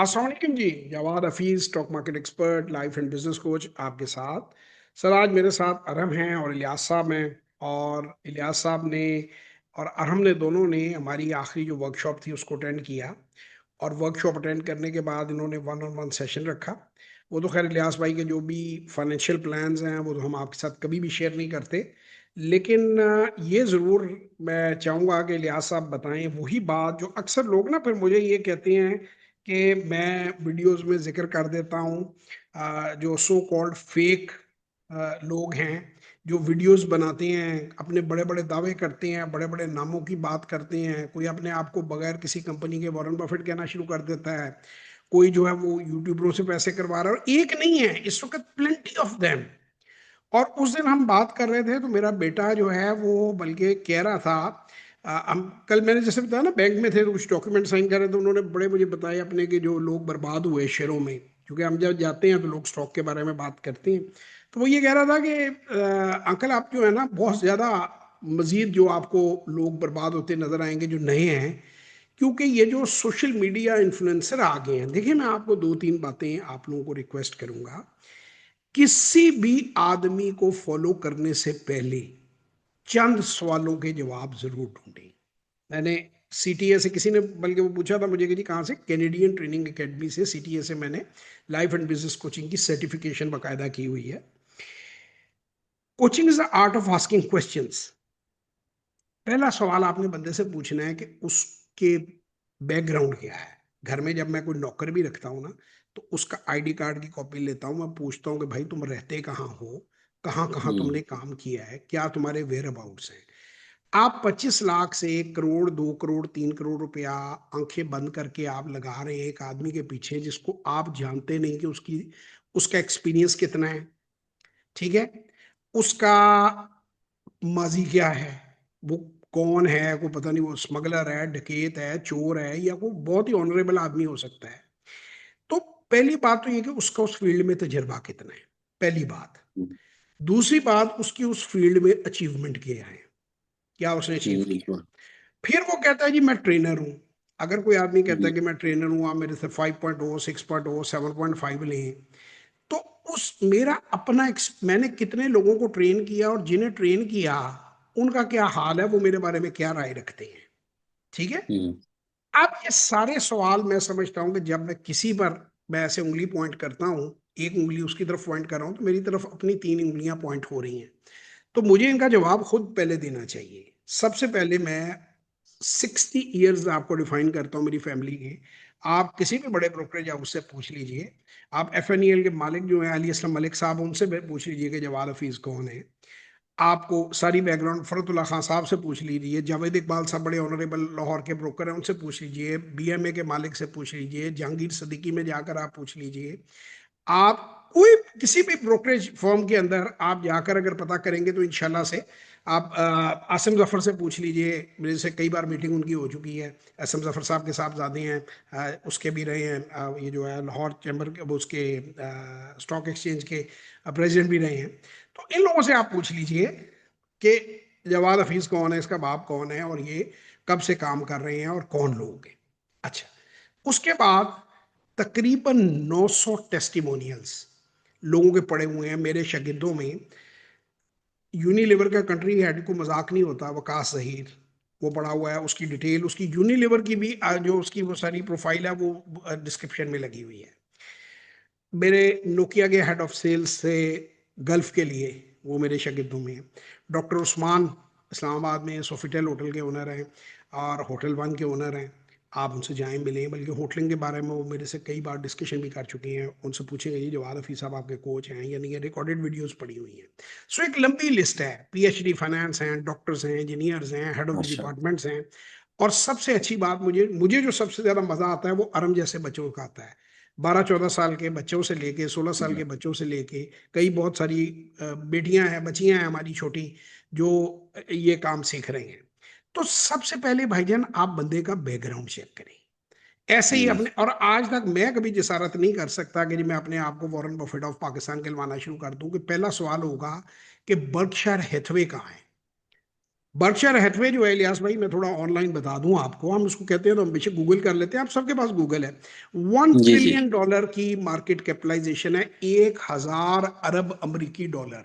अस्सलाम वालेकुम जी। Jawad Hafeez, stock market expert, life and business coach आपके साथ। सर, आज मेरे साथ अरहम हैं और इलियास साहब हैं। और इलियास साहब ने और अरहम ने दोनों ने हमारी आखिरी जो वर्कशॉप थी उसको अटेंड किया। और वर्कशॉप अटेंड करने के बाद इन्होंने वन ऑन वन सेशन रखा। वो तो खैर इलियास भाई के जो भी फाइनेंशियल प्लान्स हैं वो तो हम आपके साथ कभी भी शेयर नहीं करते। लेकिन ये ज़रूर मैं चाहूँगा कि इलियास साहब बताएं वही बात जो अक्सर लोग ना फिर मुझे ये कहते हैं कि मैं वीडियोस में जिक्र कर देता हूँ। जो सो कॉल्ड फेक लोग हैं, जो वीडियोस बनाते हैं, अपने बड़े बड़े दावे करते हैं, बड़े बड़े नामों की बात करते हैं। कोई अपने आप को बगैर किसी कंपनी के वॉरेन बफेट कहना शुरू कर देता है। कोई जो है वो यूट्यूबरों से पैसे करवा रहा है, और एक नहीं है, इस वक्त प्लेंटी ऑफ देम। और उस दिन हम बात कर रहे थे तो मेरा बेटा जो है वो बल्कि कह रहा था, हम कल मैंने जैसे बताया ना बैंक में थे तो कुछ डॉक्यूमेंट साइन कर रहे थे, उन्होंने बड़े मुझे बताए अपने के जो लोग बर्बाद हुए शेयरों में। क्योंकि हम जब जाते हैं तो लोग स्टॉक के बारे में बात करते हैं। तो वो ये कह रहा था कि अंकल आप जो है ना बहुत ज़्यादा मजीद जो आपको लोग बर्बाद होते नजर आएंगे जो नए हैं। क्योंकि ये जो सोशल मीडिया इन्फ्लुएंसर आ गए हैं, देखिए मैं आपको दो तीन बातें आप लोगों को रिक्वेस्ट करूंगा। किसी भी आदमी को फॉलो करने से पहले चंद सवालों के जवाब जरूर ढूंढें। मैंने सीटीए से किसी ने बल्कि वो पूछा था मुझे कि जी कहाँ से, कैनेडियन ट्रेनिंग एकेडमी से, सीटीए से मैंने लाइफ एंड बिजनेस कोचिंग की सर्टिफिकेशन बकायदा की हुई है। Coaching is the art of asking questions. पहला सवाल आपने बंदे से पूछना है कि उसके बैकग्राउंड क्या है। घर में जब मैं कोई नौकर भी रखता हूँ ना, तो उसका आईडी कार्ड की कॉपी लेता हूँ, मैं पूछता हूँ कि भाई तुम रहते कहाँ हो, कहाँ कहाँ हम्म। तुमने काम किया है, क्या तुम्हारे वेयर अबाउट्स हैं। आप 25 लाख से 1 करोड़, 2 करोड़, 3 करोड़ रुपया आंखें बंद करके आप लगा रहे हैं एक आदमी के पीछे जिसको आप जानते नहीं कि उसकी उसका एक्सपीरियंस कितना है। ठीक है, उसका माजी क्या है, वो कौन है, को पता नहीं, वो स्मगलर है, डकैत है, चोर है, या कोई बहुत ही ऑनरेबल आदमी हो सकता है। तो पहली बात तो ये कि उसका उस फील्ड में तजर्बा कितना है, पहली बात। दूसरी बात, उसकी उस फील्ड में अचीवमेंट क्या है, क्या उसने अचीव किया। बिल्कुल। फिर वो कहता है जी मैं ट्रेनर हूं। अगर कोई आदमी कहता है कि मैं ट्रेनर हूं, आप मेरे से 5.0, 6.0, 7.5 लें, तो उस मेरा अपना मैंने कितने लोगों को ट्रेन किया और जिन्हें ट्रेन किया उनका क्या हाल है, वो मेरे बारे में क्या राय रखते हैं। ठीक है। हम्म। अब ये सारे सवाल मैं समझता हूं कि जब मैं किसी पर मैं ऐसे उंगली पॉइंट करता हूं, एक उंगली उसकी तरफ पॉइंट कर रहा हूं तो मेरी तरफ अपनी 3 उंगलियां पॉइंट हो रही हैं। तो मुझे इनका जवाब खुद पहले देना चाहिए। सबसे पहले मैं 60 ईयर्स आपको डिफाइन करता हूँ मेरी फैमिली के। आप किसी भी बड़े ब्रोकरेज हाउस से पूछ लीजिए। आप एफएनईएल के मालिक जो हैं अली असलम मलिक साहब, उनसे पूछ लीजिए कि जवाद हफीज कौन है। आपको सारी बैकग्राउंड फरतुल्ला खान साहब से पूछ लीजिए, जावेद इकबाल साहब बड़े ऑनरेबल लाहौर के ब्रोकर हैं, उनसे पूछ लीजिए, बीएमए के मालिक से पूछ लीजिए, जहांगीर सदीकी में जाकर आप पूछ लीजिए। आप कोई किसी भी ब्रोकरेज फर्म के अंदर आप जाकर अगर पता करेंगे तो इंशाल्लाह से आप आसिम जफर से पूछ लीजिए। मेरे से कई बार मीटिंग उनकी हो चुकी है। आसिम जफर साहब के साहबजादे हैं, उसके भी रहे हैं, ये जो है लाहौर चैम्बर के, वो उसके स्टॉक एक्सचेंज के प्रेसिडेंट भी रहे हैं। तो इन लोगों से आप पूछ लीजिए कि जवाद हफीज कौन है, इसका बाप कौन है, और ये कब से काम कर रहे हैं और कौन लोग हैं। अच्छा, उसके बाद तकरीबन 900 टेस्टिमोनियल्स लोगों के पड़े हुए हैं मेरे शागिर्दों में। यूनिलीवर का कंट्री हेड को मजाक नहीं होता, वकास जहीर, वो पड़ा हुआ है, उसकी डिटेल, उसकी यूनिलीवर की भी जो उसकी वो सारी प्रोफाइल है वो डिस्क्रिप्शन में लगी हुई है। मेरे नोकिया के हेड ऑफ सेल्स से गल्फ के लिए, वो मेरे शागिर्दों में हैं। डॉक्टर उस्मान इस्लामाबाद में सोफिटेल होटल के ओनर हैं और होटल वन के ओनर हैं। आप उनसे जाएं मिलें, बल्कि होटलिंग के बारे में वो मेरे से कई बार डिस्कशन भी कर चुकी हैं। उनसे पूछेंगे जी जवाद हफीज साहब आपके कोच हैं या नहीं, रिकॉर्डेड वीडियोस पड़ी हुई हैं। सो एक लंबी लिस्ट है, पीएचडी फाइनेंस हैं, डॉक्टर्स हैं, इंजीनियर्स हैं, हेड ऑफ द अच्छा। डिपार्टमेंट्स हैं। और सबसे अच्छी बात, मुझे मुझे जो सबसे ज्यादा मजा आता है वो अरम जैसे बच्चों का आता है। 12-14 साल के बच्चों से लेके 16 साल के बच्चों से लेके कई बहुत सारी बेटियां हैं, बच्चियां हैं हमारी छोटी, जो ये काम सीख रही हैं। तो सबसे पहले भाईजान आप बंदे का बैकग्राउंड चेक करें। ऐसे ही जी। अपने, और आज तक मैं कभी जिसारत नहीं कर सकता कि मैं अपने आप को वॉरेन बफेट ऑफ पाकिस्तान कहलवाना शुरू कर दूं कि पहला सवाल होगा कि बर्कशायर हैथवे कहाँ है। बर्कशायर हैथवे जो है इलियास भाई, मैं थोड़ा ऑनलाइन बता दूं आपको, हम उसको कहते हैं तो हम बेशक गूगल कर लेते हैं, आप सबके पास गूगल है। वन जी जी। ट्रिलियन डॉलर की मार्केट कैपिटलाइजेशन है, 1,000 अरब अमेरिकी डॉलर।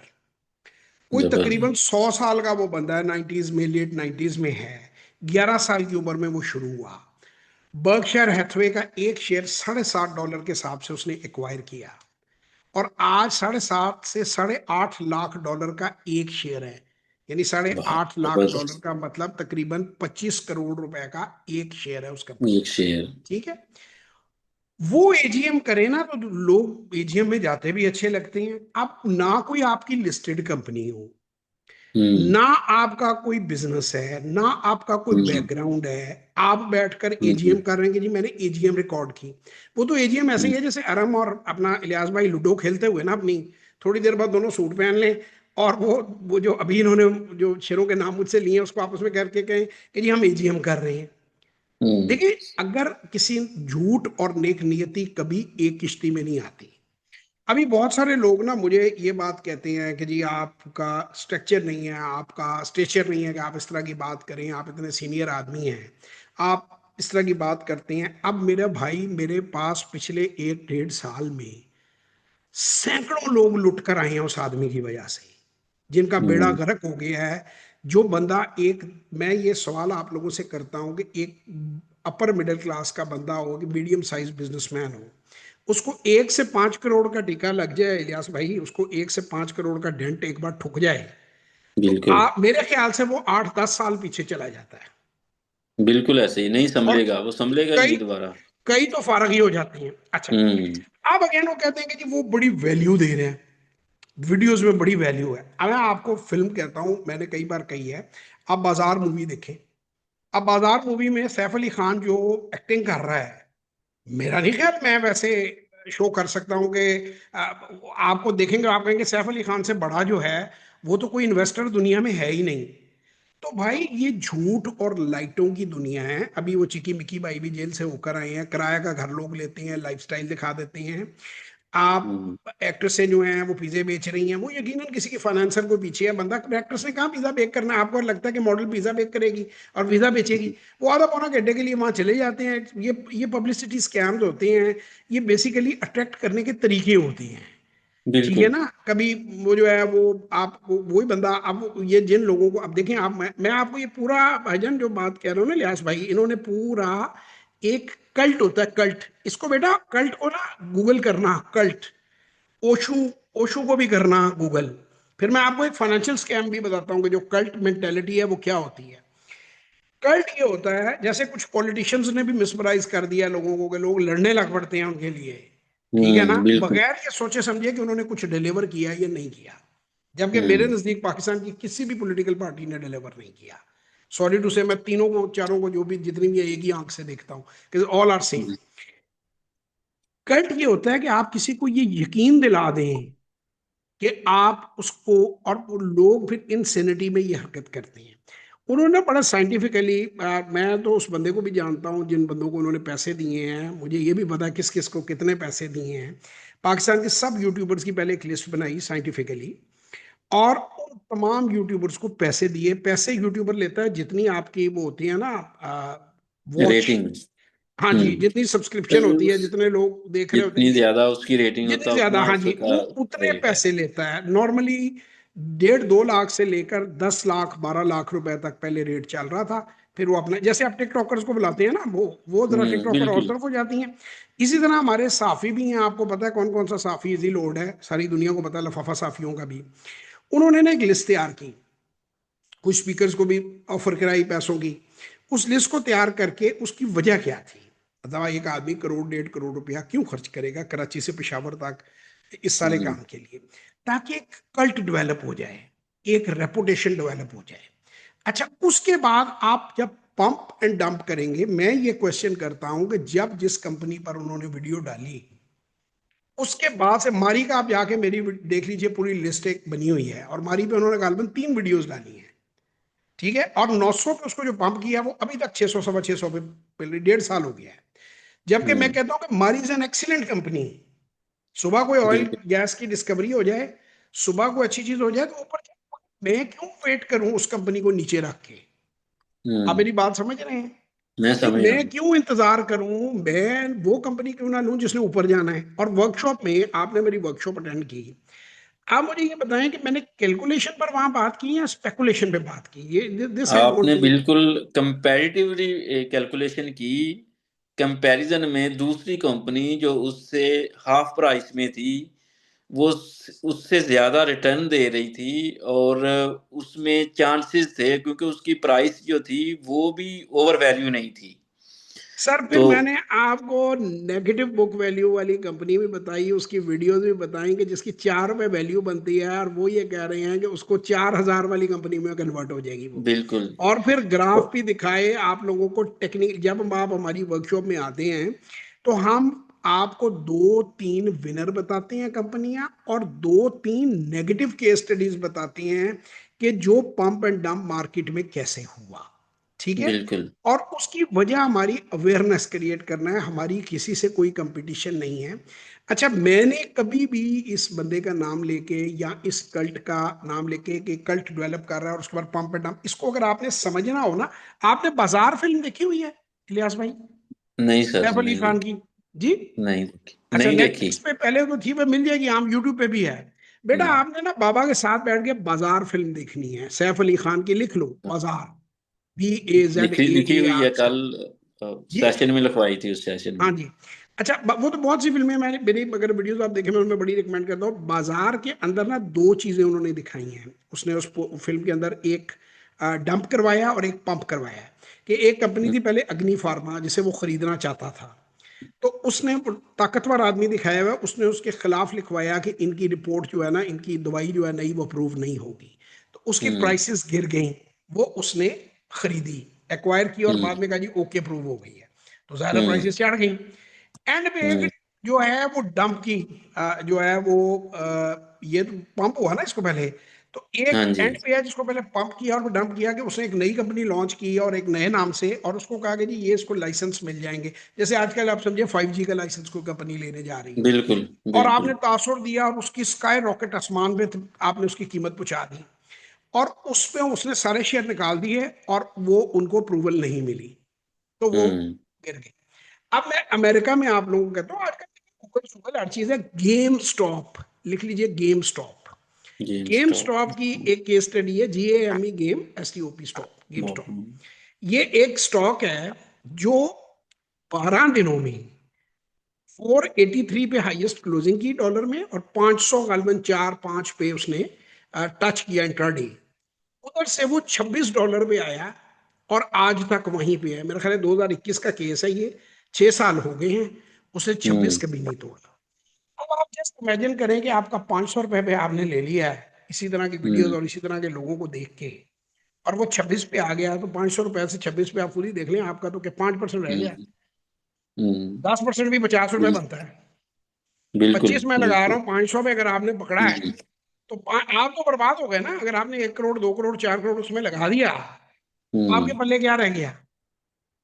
कोई तकरीबन जबरदस्त। 100 साल का वो बंदा है, 90s में, लेट 90s में है। 11 साल की उम्र में वो शुरू हुआ। बर्कशायर हैथवे का एक शेयर $7.5 के हिसाब से उसने एक्वायर किया, और आज 7.5 से 8.5 लाख डॉलर का एक शेयर है। यानी साढ़े वाह, आठ लाख डॉलर जबरदस्त। का मतलब तकरीबन 25 करोड़ रुपए का एक शेयर है उस कंपनी एक का। शेयर। ठीक है। वो एजीएम करे ना तो लोग एजीएम में जाते भी अच्छे लगते हैं। अब ना कोई आपकी लिस्टेड कंपनी हो, हम्म ना आपका कोई बिजनेस है, ना आपका कोई हम्म बैकग्राउंड है, आप बैठकर हम्म एजीएम कर रहे हैं कि जी मैंने एजीएम रिकॉर्ड की। वो तो एजीएम ऐसे ही हम्म है जैसे अरम और अपना इलियास भाई लूडो खेलते हुए ना अपनी, थोड़ी देर बाद दोनों सूट पहन लें, और वो जो अभी इन्होंने जो शेरों के नाम मुझसे लिए हैं उसको आपस में करके कहें कि जी हम एजीएम कर रहे हैं। हम्म देखिए, अगर किसी झूठ और नेक नियति कभी एक किश्ती में नहीं आती। अभी बहुत सारे लोग ना मुझे ये बात कहते हैं कि जी आपका स्ट्रक्चर नहीं है, आपका स्टेचर नहीं है कि आप इस तरह की बात करें, आप इतने सीनियर आदमी हैं, आप इस तरह की बात करते हैं। अब मेरा भाई, मेरे पास पिछले 1 डेढ़ साल में सैकड़ों लोग लुट कर आए हैं उस आदमी की वजह से, जिनका बेड़ा हम्म गर्क हो गया है। जो बंदा एक, मैं ये सवाल आप लोगों से करता हूं कि एक अपर मिडिल क्लास का बंदा हो, कि मीडियम साइज बिजनेसमैन हो, उसको 1 से 5 करोड़ का टीका लग जाए इलियास भाई, उसको 1 से 5 करोड़ का डेंट एक बार ठुक जाए, तो बिल्कुल। आप मेरे ख्याल से वो 8 10 साल पीछे चला जाता है। बिल्कुल ऐसे ही नहीं और संभलेगा, वो संभलेगा ही कई नहीं दोबारा। कई तो फारग ही हो जाती हैं। अच्छा, हम्म अब अगेन वो कहते हैं कि जी वो बड़ी वैल्यू दे रहे हैं, वीडियोस में बड़ी वैल्यू है। अब मैं आपको फिल्म कहता हूं, मैंने कई बार कही है, आप बाजार मूवी देखें। अब बाजार मूवी में सैफ अली खान जो एक्टिंग कर रहा है, मेरा नहीं ख्याल मैं वैसे शो कर सकता हूं कि आपको देखेंगे आप कहेंगे सैफ अली खान से बड़ा जो है वो तो कोई इन्वेस्टर दुनिया में है ही नहीं। तो भाई ये झूठ और लाइटों की दुनिया है। अभी वो चिकी मिकी बाई भी जेल से होकर आए हैं, किराया का घर लोग लेते हैं, लाइफस्टाइल दिखा देते हैं। आप हम्म एक्ट्रेसें जो हैं वो पिज्जे बेच रही हैं, वो यकीनन किसी के फाइनेंसर को पीछे है। बंदा, एक्ट्रेस ने कहा पिज्जा बेक करना है, आपको लगता है कि मॉडल पिज्जा बेक करेगी और पिज्जा बेचेगी? वो आधा पौना घंटे के लिए वहां चले जाते हैं। ये पब्लिसिटी स्कैम्स होते हैं, ये बेसिकली अट्रैक्ट करने के तरीके होते हैं। ठीक है बिल्कुल। ना। कभी वो जो है वो आप वही बंदा, अब ये जिन लोगों को, अब देखें आप, मैं आपको ये पूरा भाईजान जो बात कह रहा हूँ ना लियास भाई, इन्होंने पूरा एक कल्ट होता है, कल्ट, इसको बेटा कल्ट को ना गूगल करना, कल्ट, ओशू, ओशू को भी करना गूगल। फिर मैं आपको एक फाइनेंशियल स्कैम भी बताता हूँ कि जो कल्ट मेंटेलिटी है वो क्या होती है। कल्ट ये होता है जैसे कुछ पॉलिटिशियंस ने भी मिसमराइज कर दिया लोगों को, कि लोग लड़ने लग पड़ते हैं उनके लिए। ठीक है ना, बिल्कुल। बगैर ये सोचे समझे कि उन्होंने कुछ डिलीवर किया या नहीं किया। जबकि मेरे हम्म नजदीक पाकिस्तान की किसी भी पॉलिटिकल पार्टी ने डिलीवर नहीं किया। सॉरी टू से, मैं तीनों को चारों को जो भी जितनी भी है, एक ही आंख से देखता हूँ कि ऑल आर सेम। कल्ट ये होता है कि आप किसी को ये यकीन दिला दें कि आप उसको, और वो लोग फिर इंसेनिटी में ये हरकत करते हैं। उन्होंने बड़ा साइंटिफिकली, मैं तो उस बंदे को भी जानता हूँ जिन बंदों को उन्होंने पैसे दिए हैं, मुझे ये भी पता है किस किस को कितने पैसे दिए हैं। पाकिस्तान के सब यूट्यूबर्स की पहले एक लिस्ट बनाई साइंटिफिकली, और उन तमाम यूट्यूबर्स को पैसे दिए। पैसे यूट्यूबर लेता है जितनी आपकी वो होती है ना, वॉच, रेटिंग। हाँ जी, हम्म जितनी सब्सक्रिप्शन होती है, जितने लोग देख रहे होते जितनी हैं, ज्यादा उसकी रेटिंग जितनी होता है ज्यादा, उतना हाँ जी, वो उसका उतने रेट है। पैसे लेता है नॉर्मली। 1.5 2 लाख से लेकर 10 लाख 12 लाख रुपए तक पहले रेट चल रहा था। फिर वो अपना, जैसे आप टिकटॉकर्स को बुलाते हैं ना, वो जरा टिकटॉकर और बिल्कुल। तरफ हो जाती हैं। इसी तरह हमारे साफी भी हैं, आपको पता है कौन कौन सा साफी इजी लोड है, सारी दुनिया को पता है लफाफा साफियों का भी। उन्होंने ना एक लिस्ट तैयार की, कुछ स्पीकर्स को भी ऑफर कराई पैसों की। उस लिस्ट को तैयार करके उसकी वजह क्या थी, अथवा एक आदमी करोड़ 1.5 करोड़ रुपया क्यों खर्च करेगा कराची से पेशावर तक इस सारे हम्म काम के लिए? ताकि एक कल्ट डेवलप हो जाए, एक रेपुटेशन डेवलप हो जाए। अच्छा, उसके बाद आप जब पंप एंड डंप करेंगे, मैं ये क्वेश्चन करता हूं कि जब जिस कंपनी पर उन्होंने वीडियो डाली, उसके बाद से मारी का आप जाके मेरी देख लीजिए, पूरी लिस्ट एक बनी हुई है, और मारी पे उन्होंने गालबन 3 वीडियोस डाली हैं। ठीक है, और 900 पे उसको जो पंप किया वो अभी तक 600 सवा 600 पे 1.5 साल हो गया है। जबकि मैं हम्म कहता हूं कि मारी इज एन एक्सीलेंट कंपनी। सुबह कोई ऑयल बिल्कुल। गैस की डिस्कवरी हो जाए, सुबह कोई अच्छी चीज हो जाए, तो ऊपर मैं क्यों वेट करूं उस कंपनी को नीचे रख के? आप मेरी बात समझ रहे हैं? मैं भाई समझ रहा मैं हूँ। क्यों इंतजार करूं, मैं वो कंपनी क्यों ना लूं जिसने ऊपर जाना है? और वर्कशॉप में आपने मेरी वर्कशॉप अटेंड की, आप मुझे ये बताएं कि मैंने कैलकुलेशन पर वहां बात की या स्पेकुलेशन पे बात की? ये दिस आई वांट आपने टू। बिल्कुल कंपैरेटिवली कैलकुलेशन की। कंपैरिजन में दूसरी कंपनी जो उससे हाफ प्राइस में थी, वो उससे ज्यादा रिटर्न दे रही थी, और उसमें चांसेस थे क्योंकि उसकी प्राइस जो थी वो भी ओवर वैल्यू नहीं थी। सर फिर तो मैंने आपको नेगेटिव बुक वैल्यू वाली कंपनी भी बताई, उसकी वीडियोस भी बताई कि जिसकी 4 रुपए वैल्यू बनती है, और वो ये कह रहे हैं कि उसको 4,000 वाली कंपनी में कन्वर्ट हो जाएगी वो। बिल्कुल। और फिर ग्राफ भी दिखाए आप लोगों को टेक्निक। जब आप हमारी वर्कशॉप में आते हैं तो हम आपको 2-3 विनर बताते हैं कंपनियां, और 2-3 नेगेटिव केस स्टडीज बताती हैं कि जो पंप एंड डंप मार्केट में कैसे हुआ। ठीक है? बिल्कुल। और उसकी वजह हमारी अवेयरनेस क्रिएट करना है, हमारी किसी से कोई कंपटीशन नहीं है। अच्छा, मैंने कभी भी इस बंदे का नाम लेके या इस कल्ट का नाम लेके कि कल्ट डेवलप कर रहा है और उसके बाद पंप एंड डंप, इसको अगर आपने समझना हो ना, आपने बाजार फिल्म देखी हुई है इलियास भाई? नहीं सर, सैफ अली नहीं खान देखी। की। जी। नहीं देखी, अच्छा, नहीं देखी। नेटफ्लिक्स पे पहले तो थी, पर मिल जाएगी, आम यूट्यूब पे भी है। बेटा हम्म। आपने ना बाबा के साथ बैठ के बाजार फिल्म देखनी है, सैफ अली खान की, लिख लो बाजार, BAZAAR। लिखी हुई है, कल जी। सेशन में लिखवाई थी, उस सेशन हाँ में। जी। अच्छा, वो तो बहुत सी फिल्में मैंने, मेरी अगर वीडियोस आप देखें मैं उनमें बड़ी रिकमेंड करता हूँ। बाजार के अंदर ना दो चीजें उन्होंने दिखाई हैं, उसने उस फिल्म के अंदर एक डंप करवाया और एक पंप करवाया। कि एक कंपनी हम्म। थी पहले अग्नि फार्मा, जिसे वो खरीदना चाहता था। तो उसने ताकतवर आदमी दिखाया हुआ, उसने उसके खिलाफ लिखवाया कि इनकी रिपोर्ट जो है ना, इनकी दवाई जो है नई, वो अप्रूव नहीं होगी। तो उसकी हम्म। प्राइसेस गिर गई। वो उसने खरीदी, एक्वायर की, और बाद हम्म। में कहा जी ओके अप्रूव हो गई है। तो ज्यादा हम्म। प्राइसेस चढ़ गई। एंड पे हम्म। एक जो है वो डंप की, जो है वो ये तो पंप हुआ ना इसको पहले। तो एक हाँ जी। एंड पे है जिसको पहले पंप किया और वो डंप किया, कि उसने एक नई कंपनी लॉन्च की और एक नए नाम से, और उसको कहा कि जी ये इसको लाइसेंस मिल जाएंगे। जैसे आजकल आप समझे 5G का लाइसेंस कोई कंपनी लेने जा रही है, बिल्कुल। और आपने बिल्कुल। तासुर दिया और उसकी स्काई रॉकेट आसमान पे आपने उसकी कीमत पहुंचा दी, और उस पे उसने सारे शेयर निकाल दिए, और वो उनको अप्रूवल नहीं मिली, तो वो हम्म। गिर गई। अब मैं अमेरिका में आप लोगों को कहता हूँ, आजकल गूगल सुगल हर चीज है। गेम स्टॉप, लिख लीजिए game stop. Game game stop. Stop की एक केस स्टडी है, GAME, game STOP, stop, game stop. हम्म। ये एक स्टॉक है जो 12 दिनों में 483 पे हाईएस्ट क्लोजिंग की डॉलर में, और 500 गालबन 4-5 पे उसने टच किया इंट्राडे। उधर से वो $26 पे आया, और आज तक वहीं पे है। मेरा ख्याल है 2021 का केस है ये, 6 साल हो गए हैं, उसे 26 हम्म। कभी नहीं तोड़ा। अब आप जस्ट इमेजिन करें कि आपका 500 रुपए पे आपने ले लिया है इसी तरह की वीडियोस हम्म। और इसी तरह के लोगों को देख के, और वो 26 पे आ गया, तो 500 रुपए से 26 पे आप पूरी देख लें, आपका तो क्या 5% रह गया? हम्म। हम्म। 10% भी 50 रुपए बिल- बनता है। बिल्कुल। 25 में लगा रहा बिल्कुल। हूँ, 500 पे अगर आपने पकड़ा है, हम्म। तो आप तो बर्बाद हो गए ना। अगर आपने 1 करोड़, 2 करोड़, 4 करोड़ उसमें लगा दिया, तो आपके हम्म। पल्ले क्या रह गया?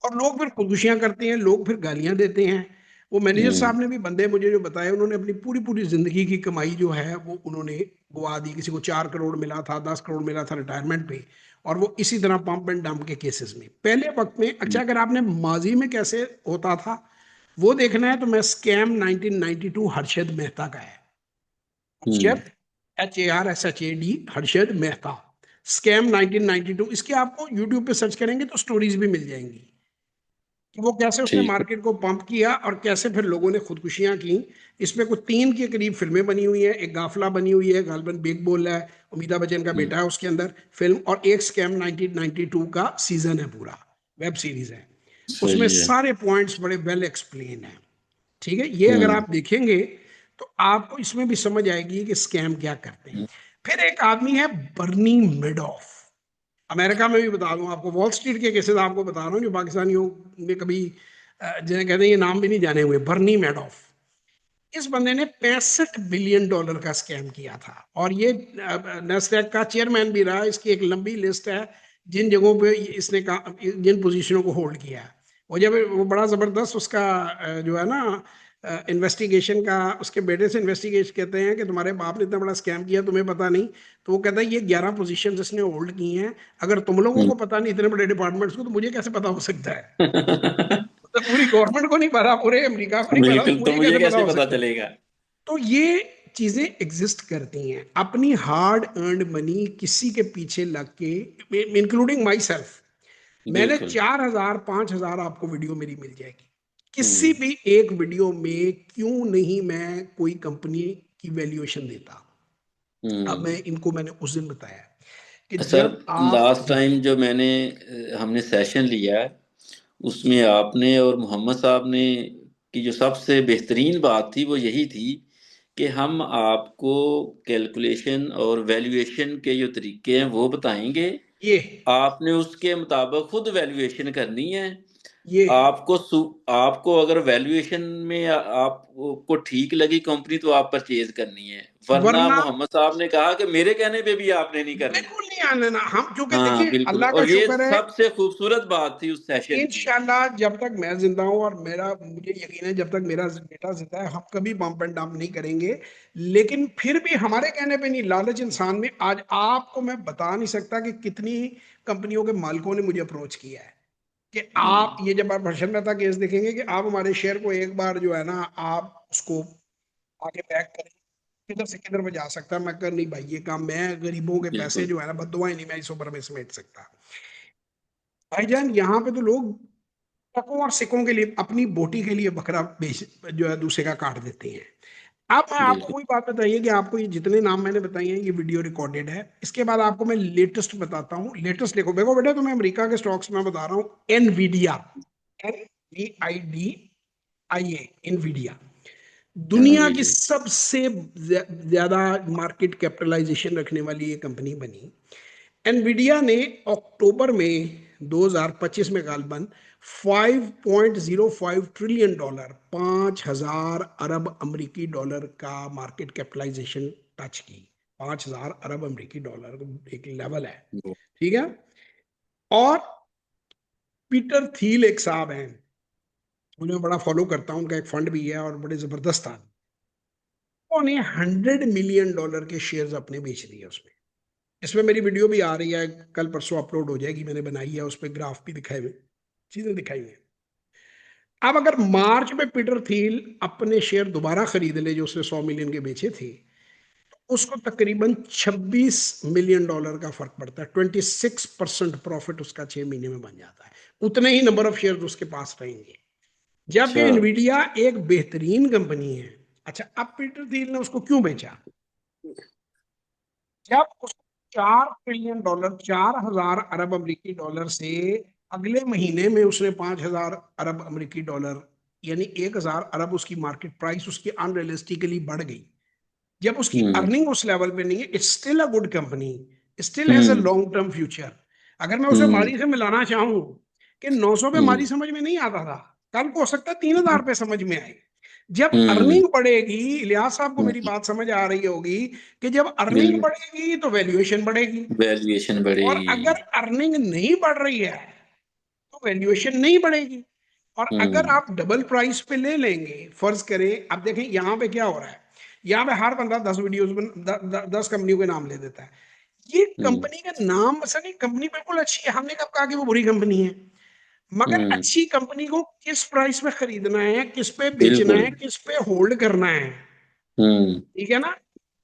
और लोग फिर खुदकुशियां करते हैं, लोग फिर गालियां देते हैं। वो मैनेजर हम्म। साहब ने भी, बंदे मुझे जो बताए, उन्होंने अपनी पूरी पूरी जिंदगी की कमाई जो है वो उन्होंने गवा दी। किसी को 4 करोड़ मिला था, 10 करोड़ मिला था रिटायरमेंट पे, और वो इसी तरह पंप एंड डंप के केसेस में पहले वक्त में। अच्छा, अगर आपने माजी में कैसे होता था वो देखना है, तो मैं स्कैम 1992 हर्षद मेहता का है। हम्म। Harshad, HARSHAD, Harshad Mehta, scam 1992। इसके आपको यूट्यूब पे सर्च करेंगे तो स्टोरीज भी मिल जाएंगी, कि वो कैसे उसने ठीक है। मार्केट को पंप किया और कैसे फिर लोगों ने खुदकुशियां की। इसमें कुछ 3 के करीब फिल्में बनी हुई है, एक गाफला बनी हुई है, गालबन बिग बोल है, अमिताभ बच्चन का हम्म। बेटा है उसके अंदर फिल्म, और एक स्कैम 1992 का सीजन है, पूरा वेब सीरीज है। उसमें सही है। सारे पॉइंट्स बड़े वेल एक्सप्लेन है। ठीक है, ये अगर हम्म। आप देखेंगे तो आपको इसमें भी समझ आएगी कि स्कैम क्या करते हैं। फिर एक आदमी है बर्नी मेडॉफ, अमेरिका में भी बता दूं आपको, वॉल स्ट्रीट के केसेस आपको बता रहा हूँ जो पाकिस्तानियों ने कभी जिन्हें कहते हैं ये नाम भी नहीं जाने हुए, बर्नी मैडॉफ। इस बंदे ने $65 बिलियन का स्कैम किया था, और ये नेस्डैक का चेयरमैन भी रहा। इसकी एक लंबी लिस्ट है जिन जगहों पे इसने जिन पोजीशनों को होल्ड किया है। वो जब वो बड़ा जबरदस्त उसका जो है ना इन्वेस्टिगेशन का, उसके बेटे से इन्वेस्टिगेशन कहते हैं कि तुम्हारे बाप ने इतना बड़ा स्कैम किया तुम्हें पता नहीं। तो वो कहता है ये 11 पोजीशन इसने होल्ड की हैं, अगर तुम लोगों को पता नहीं इतने बड़े डिपार्टमेंट्स को, तो मुझे कैसे पता हो सकता है? तो पूरी गवर्नमेंट को नहीं पता, पूरे अमेरिका को नहीं पता, तो बिल्कुल, तो मुझे मुझे कैसे पता कैसे हो पता सकता है? चलेगा? तो ये चीजें एग्जिस्ट करती हैं, अपनी हार्ड अर्नड मनी किसी के पीछे लग के, इंक्लूडिंग माई सेल्फ। मैंने बिल्कुल। 4,000 5,000 आपको वीडियो मेरी मिल जाएगी, किसी हम्म। भी एक वीडियो में क्यों नहीं मैं कोई कंपनी की वैल्यूएशन देता। अब मैं हम्म। इनको मैंने उस दिन बताया कि सर, जब आप लास्ट टाइम जो हमने सेशन लिया है, उसमें आपने और मोहम्मद साहब ने की जो सबसे बेहतरीन बात थी वो यही थी कि हम आपको कैलकुलेशन और वैल्यूएशन के जो तरीके हैं वो बताएंगे। ये आपने उसके मुताबिक खुद वैल्यूएशन करनी है। ये आपको अगर वैल्यूएशन में आपको ठीक लगी कंपनी तो आप परचेज करनी है, वरना वरना मोहम्मद साहब ने कहा कि मेरे कहने पे भी आपने नहीं करनी। बिल्कुल नहीं आने ना हम, क्योंकि हाँ देखिए बिल्कुल, अल्लाह का और ये शुक्र है, सबसे खूबसूरत बात थी उस सेशन की। इंशाल्लाह जब तक मैं जिंदा हूं, और मेरा मुझे यकीन है जब तक मेरा बेटा जिंदा है, हम कभी बम्प एंड डंप नहीं करेंगे। लेकिन फिर भी हमारे कहने पे नहीं, लालच इंसान में, आज आपको मैं बता नहीं सकता कि कितनी कंपनियों के मालिकों ने मुझे अप्रोच किया है कि आप हम्म। ये, जब आप हर्षद मेहता केस देखेंगे, कि आप हमारे शेयर को एक बार जो है ना, आप उसको आगे बैक करें, किधर से किधर में जा सकता है। मैं कर नहीं भाई, ये काम मैं गरीबों के पैसे बिल्कुल। जो है ना, बददुआएं नहीं मैं इस उम्र में समेट सकता। भाईजान यहाँ पे तो लोग टकों और सिक्कों के लिए, अपनी बोटी के लिए बकरा बेच, जो है दूसरे का काट देते हैं। अब मैं आपको बिल्कुल। वही बात बताइए कि आपको ये जितने नाम मैंने बताए हैं, ये वीडियो रिकॉर्डेड है। इसके बाद आपको मैं लेटेस्ट बताता हूँ, लेटेस्ट देखो देखो बेटा, तो मैं अमेरिका के स्टॉक्स में बता रहा हूँ। एनवीडिया, NVIDIA, इनवीडिया दुनिया की एनवीडिया। सबसे ज्यादा मार्केट कैपिटलाइजेशन रखने वाली ये कंपनी बनी। एनवीडिया ने अक्टूबर में 2025 में गालबन 5.05 ट्रिलियन डॉलर, 5,000 अरब अमेरिकी डॉलर का मार्केट कैपिटलाइजेशन टच की। 5,000 अरब अमेरिकी डॉलर एक लेवल है, ठीक है। और पीटर थील एक साहब हैं, उन्हें बड़ा फॉलो करता हूं, उनका एक फंड भी है और बड़े जबरदस्त आदमी। उन्होंने $100 मिलियन के शेयर्स अपने बेच दिए उसमें। इसमें मेरी वीडियो भी आ रही है, कल परसों अपलोड हो जाएगी, मैंने बनाई है, उस पर ग्राफ भी दिखाए हुए, चीजें दिखाई हुई हैं। अब अगर मार्च में पीटर थील अपने शेयर दोबारा खरीद ले, जो उसने 100 मिलियन के बेचे थे, तो उसको तकरीबन $26 मिलियन का फर्क पड़ता है। 26% प्रॉफिट उसका 6 महीने में बन जाता है। उतने ही नंबर ऑफ शेयर उसके पास रहेंगे, जबकि अच्छा। एनवीडिया एक बेहतरीन कंपनी है। अच्छा, अब पीटर थील ने उसको क्यों बेचा? जब उसको $4 ट्रिलियन, 4,000 अरब अमेरिकी डॉलर से अगले महीने में उसने 5,000 अरब अमेरिकी डॉलर, यानी 1,000 अरब उसकी मार्केट प्राइस उसकी अनरियलिस्टिकली बढ़ गई। जब उसकी हम्म। अर्निंग उस लेवल पे नहीं है, it's still a good company, still has a hmm. Long term future. अगर मैं उसे हम्म। माली से मिलाना चाहूं कि 900 पे हम्म। माली समझ में नहीं आता था, कल को हो सकता है 3,000 पे समझ में आए। जब हम्म। अर्निंग बढ़ेगी, इलियास साहब को मेरी हम्म। बात समझ आ रही होगी, कि जब अर्निंग बिल्कुल। बढ़ेगी तो वैल्यूएशन बढ़ेगी। वैल्यूएशन और बढ़ेगी। अगर अर्निंग नहीं बढ़ रही है तो वैल्यूएशन नहीं बढ़ेगी। और अगर हम्म। आप डबल प्राइस पे ले लेंगे, फर्ज करें, अब देखें यहाँ पे क्या हो रहा है। यहाँ पे हर बंदा 10 वीडियोस में 10 कंपनियों के नाम ले देता है। ये हम्म। कंपनी का नाम ऐसा नहीं, कंपनी बिल्कुल अच्छी है, हमने कब कहा कि वो बुरी कंपनी है? मगर हम्म। अच्छी कंपनी को किस प्राइस में खरीदना है, किस पे बेचना बिल्कुल। है, किस पे होल्ड करना है, हम्म। ठीक है ना?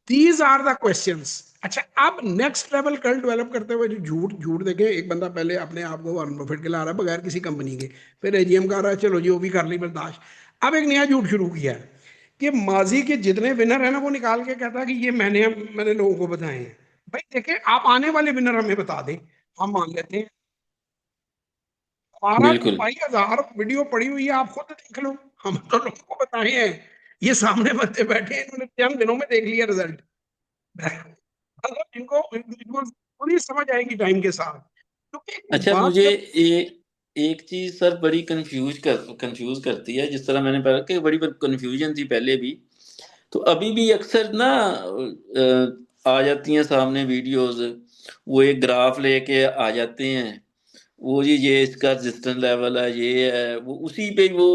These are the questions. अच्छा, अब नेक्स्ट लेवल कल डेवलप करते हुए जो झूठ झूठ देखें, एक बंदा पहले अपने आप को वारन बफेट के ला रहा है बगैर किसी कंपनी के, फिर एजीएम का रहा है, चलो जी वो भी कर ली बर्दाश्त। अब एक नया झूठ शुरू किया है कि माजी के जितने विनर है ना, वो निकाल के कहता है कि ये मैंने मैंने लोगों को बताए हैं। भाई देखें, आप आने वाले विनर हमें बता दें, हम मान लेते हैं। हमारा तो बिल्कुल। भाई 1,000 वीडियो पड़ी हुई है, आप खुद देख लो। हम तो लोगों को बताए हैं, ये सामने बंदे बैठे हैं, इन्होंने चंद दिनों में देख लिया रिजल्ट। मतलब इनको इनको पूरी समझ आएगी टाइम के साथ, क्योंकि एक अच्छा, बात मुझे जब, एक चीज सर बड़ी कंफ्यूज करती है, जिस तरह मैंने पढ़ा कि बड़ी कंफ्यूजन थी पहले भी, तो अभी भी अक्सर ना आ जाती हैं सामने वीडियोस, वो एक ग्राफ लेके आ जाते हैं, वो जी ये इसका रेजिस्टेंस लेवल है, ये है वो, उसी पे वो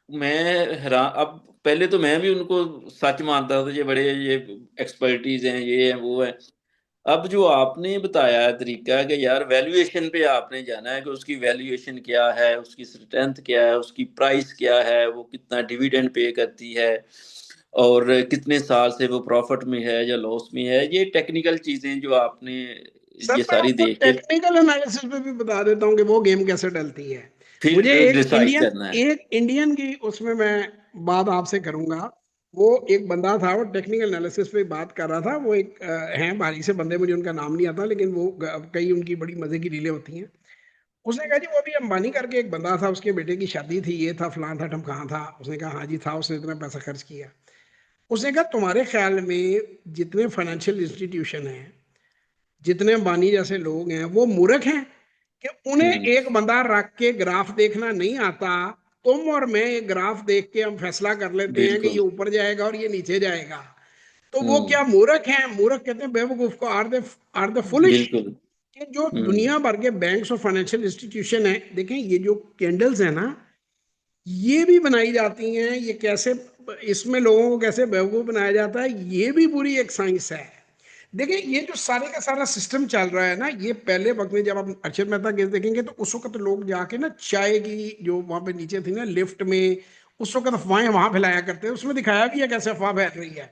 मैं हैरान, अब पहले तो मैं भी उनको सच मानता था, ये बड़े ये एक्सपर्टीज हैं, ये है वो है। अब जो आपने बताया है तरीका कि यार वैल्यूएशन पे आपने जाना है कि उसकी वैल्यूएशन क्या है, उसकी स्ट्रेंथ क्या है, उसकी प्राइस क्या है, वो कितना डिविडेंड पे करती है, और कितने साल से वो प्रॉफिट में है या लॉस में है, ये टेक्निकल चीजें जो आपने सर ये मैं सारी आपको देख के टेक्निकल एनालिसिस पे भी बता देता हूँ कि वो गेम कैसे डलती है। फिर मुझे डिसाइड करना है। एक इंडियन की उसमें मैं बात आपसे करूंगा। वो एक बंदा था, वो टेक्निकल एनालिसिस पे बात कर रहा था। वो एक हैं बारी से बंदे, मुझे उनका नाम नहीं आता, लेकिन वो कई उनकी बड़ी मजे की रीलें होती हैं। उसने कहा जी वो अभी अंबानी करके एक बंदा था, उसके बेटे की शादी थी, ये था फलान था कहाँ था। उसने कहा हाँ जी था, उसने इतना पैसा खर्च किया। उसने कहा तुम्हारे ख्याल में जितने फाइनेंशियल इंस्टीट्यूशन हैं, जितने अंबानी जैसे लोग हैं, वो मूर्ख हैं कि उन्हें हम्म। एक बंदा रख के ग्राफ देखना नहीं आता? तुम और मैं एक ग्राफ देख के हम फैसला कर लेते हैं कि ये बिल्कुल। ऊपर जाएगा और ये नीचे जाएगा। तो वो हम्म। क्या मूर्ख हैं? मूर्ख कहते हैं बेवकूफ को, आर द फुलिश। बिल्कुल। कि जो हम्म। दुनिया भर के बैंक्स और फाइनेंशियल इंस्टीट्यूशन है, देखें ये जो कैंडल्स है ना, ये भी बनाई जाती हैं, ये कैसे, इसमें लोगों को कैसे बेवकूफ बनाया जाता है, ये भी पूरी एक साइंस है। देखिए ये जो सारे का सारा सिस्टम चल रहा है ना, ये पहले वक्त में जब आप अक्षय मेहता केस देखेंगे तो उस वक्त लोग जाके ना चाय की जो वहां पे नीचे थी ना लिफ्ट में, उस वक्त अफवाहें वहां फैलाया करते हैं। उसमें दिखाया भी है कैसे अफवाह फैल रही है।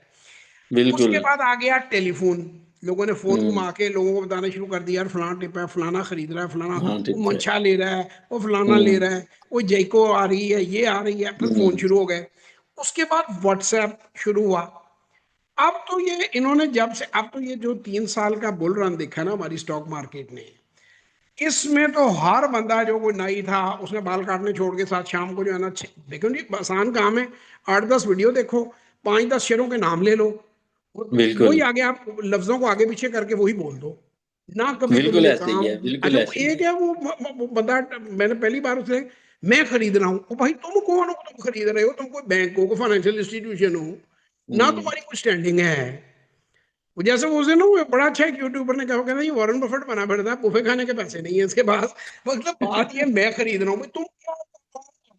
बिल्कुल। उसके बाद आ गया टेलीफोन। लोगों ने फोन हम्म। घुमा के लोगों को बताना शुरू कर दिया, यार फलाना टिप है, फलाना खरीद रहा है, फलाना हाँ वो ठीक है। मंछा ले रहा है, वो फलाना ले हम्म। रहा है, वो जैको आ रही है, ये आ रही है, फिर फोन हम्म। शुरू हो गए। उसके बाद व्हाट्सएप शुरू हुआ। अब तो ये इन्होंने जब से, अब तो ये जो 3 साल का बुल रन देखा ना हमारी स्टॉक मार्केट ने, इसमें तो हर बंदा जो कोई नाई था उसने बाल काटने छोड़ के साथ शाम को जो है ना, देखो जी आसान काम है, 8-10 वीडियो देखो, 5-10 शेरों के नाम ले लो, वही बिल्कुल। आगे आप लफ्जों को आगे पीछे करके वही बोल दो। ना कभी बिल्कुल तुमने ऐसे ही काम। है, बिल्कुल अच्छा वो ऐसे ही एक है। है वो बंदा, मैंने पहली बार उसे, मैं खरीद रहा हूँ, ओ भाई तुम कौन हो, तुम खरीद रहे हो, तुम कोई बैंक हो, कोई फाइनेंशियल इंस्टीट्यूशन हो, ना हम्म। तुम्हारी कोई स्टैंडिंग है। वो जैसे वो उसे ना, वो बड़ा अच्छा एक यूट्यूबर ने कहा, कहना ये वॉरेन बफेट बना फिरता है, बुफे खाने के पैसे नहीं है इसके पास। मतलब बात ये मैं खरीद रहा हूँ भाई, तुम क्या,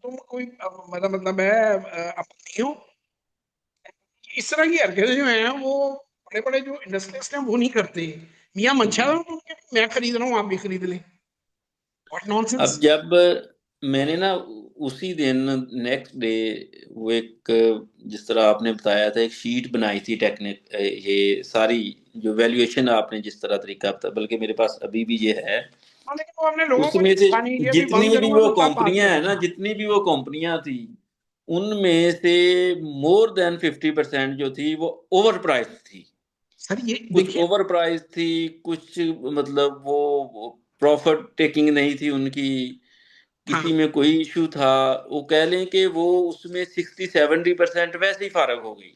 तुम कोई मतलब है अपनी हो। इस तरह की हरकतें जो हैं वो बड़े बड़े जो इंडस्ट्रियलिस्ट हैं वो नहीं करते। मियां मंशा था तो मैं खरीद रहा हूँ आप भी खरीद लें। What nonsense. अब जब मैंने ना उसी दिन नेक्स्ट डे वो एक, जिस तरह आपने बताया था, एक शीट बनाई थी टेक्निक, ये सारी जो वैल्यूएशन आपने जिस तरह तरीका बताया, बल्कि मेरे पास अभी भी ये है। हाँ लेकिन वो हमने लोगों को उसमें नहीं से दिखानी, ये भी जितनी बंद भी करूंगा वो तो तब बात कंपनियां है ना, करूंगा। जितनी भी वो कंपनियां थी, उनमें से मोर देन 50% जो थी वो ओवर प्राइस थी। सर ये कुछ देखिए। ओवर प्राइस थी, कुछ मतलब वो प्रॉफिट टेकिंग नहीं थी उनकी, हाँ किसी में कोई इशू था। वो कह लें कि वो उसमें 60-70% वैसे ही फारग हो गई।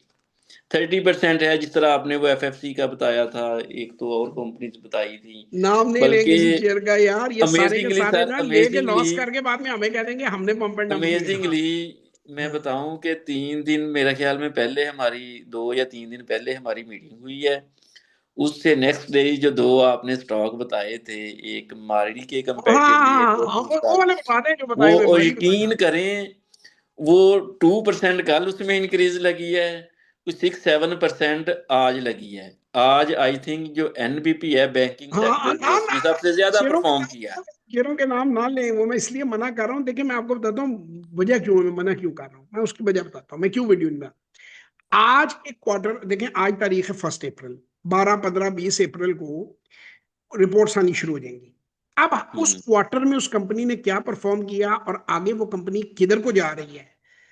30% है, जिस तरह आपने वो एफएफसी का बताया था, एक तो और कंपनीज बताई थी। नाम नहीं ले बल्कि किसी शेयर का यार, ये सारे के अमेजिंगली सारे सर, ना लेके अमेजिंगली, लॉस करके बाद में हमें कह देंगे हमने पंप एंड डंप किया। अमेजिंगली मैं हाँ। बताऊं कि 3 दिन मेरे ख्याल में पहले हमारी, 2 या 3 दिन पहले हमारी मीटिंग हुई है। उससे नेक्स्ट डे जो दो आपने स्टॉक बताए थे, एक मारडी के हाँ कंपैरेटिवली, हाँ एक हाँ, और हाँ, दूसरा, वो वाले बता दें जो वो बताए हुए, और मारी के यकीन बताया। करें, वो 2% कल उसमें इंक्रीज लगी है, कुछ 6-7% आज लगी है। आज आई थिंक जो एनबीपी है बैंकिंग हाँ सेक्टर, वो नाम उसने ना, सबसे ज्यादा शेयरों के परफॉर्म किया नाम, है। शेयरों के नाम ना लें, वो मैं इसलिए मना कर रहा हूँ। देखिए मैं आपको बताता हूँ वजह क्यों मैं मना क्यों कर रहा हूँ, मैं उसकी वजह बताता हूँ मैं क्यों वीडियो में। आज एक क्वार्टर देखें, आज तारीख है 1 अप्रैल, 12, 15, 20 अप्रैल को रिपोर्ट्स आनी शुरू हो जाएंगी। अब उस हम्म। क्वार्टर में उस कंपनी ने क्या परफॉर्म किया और आगे वो कंपनी किधर को जा रही है,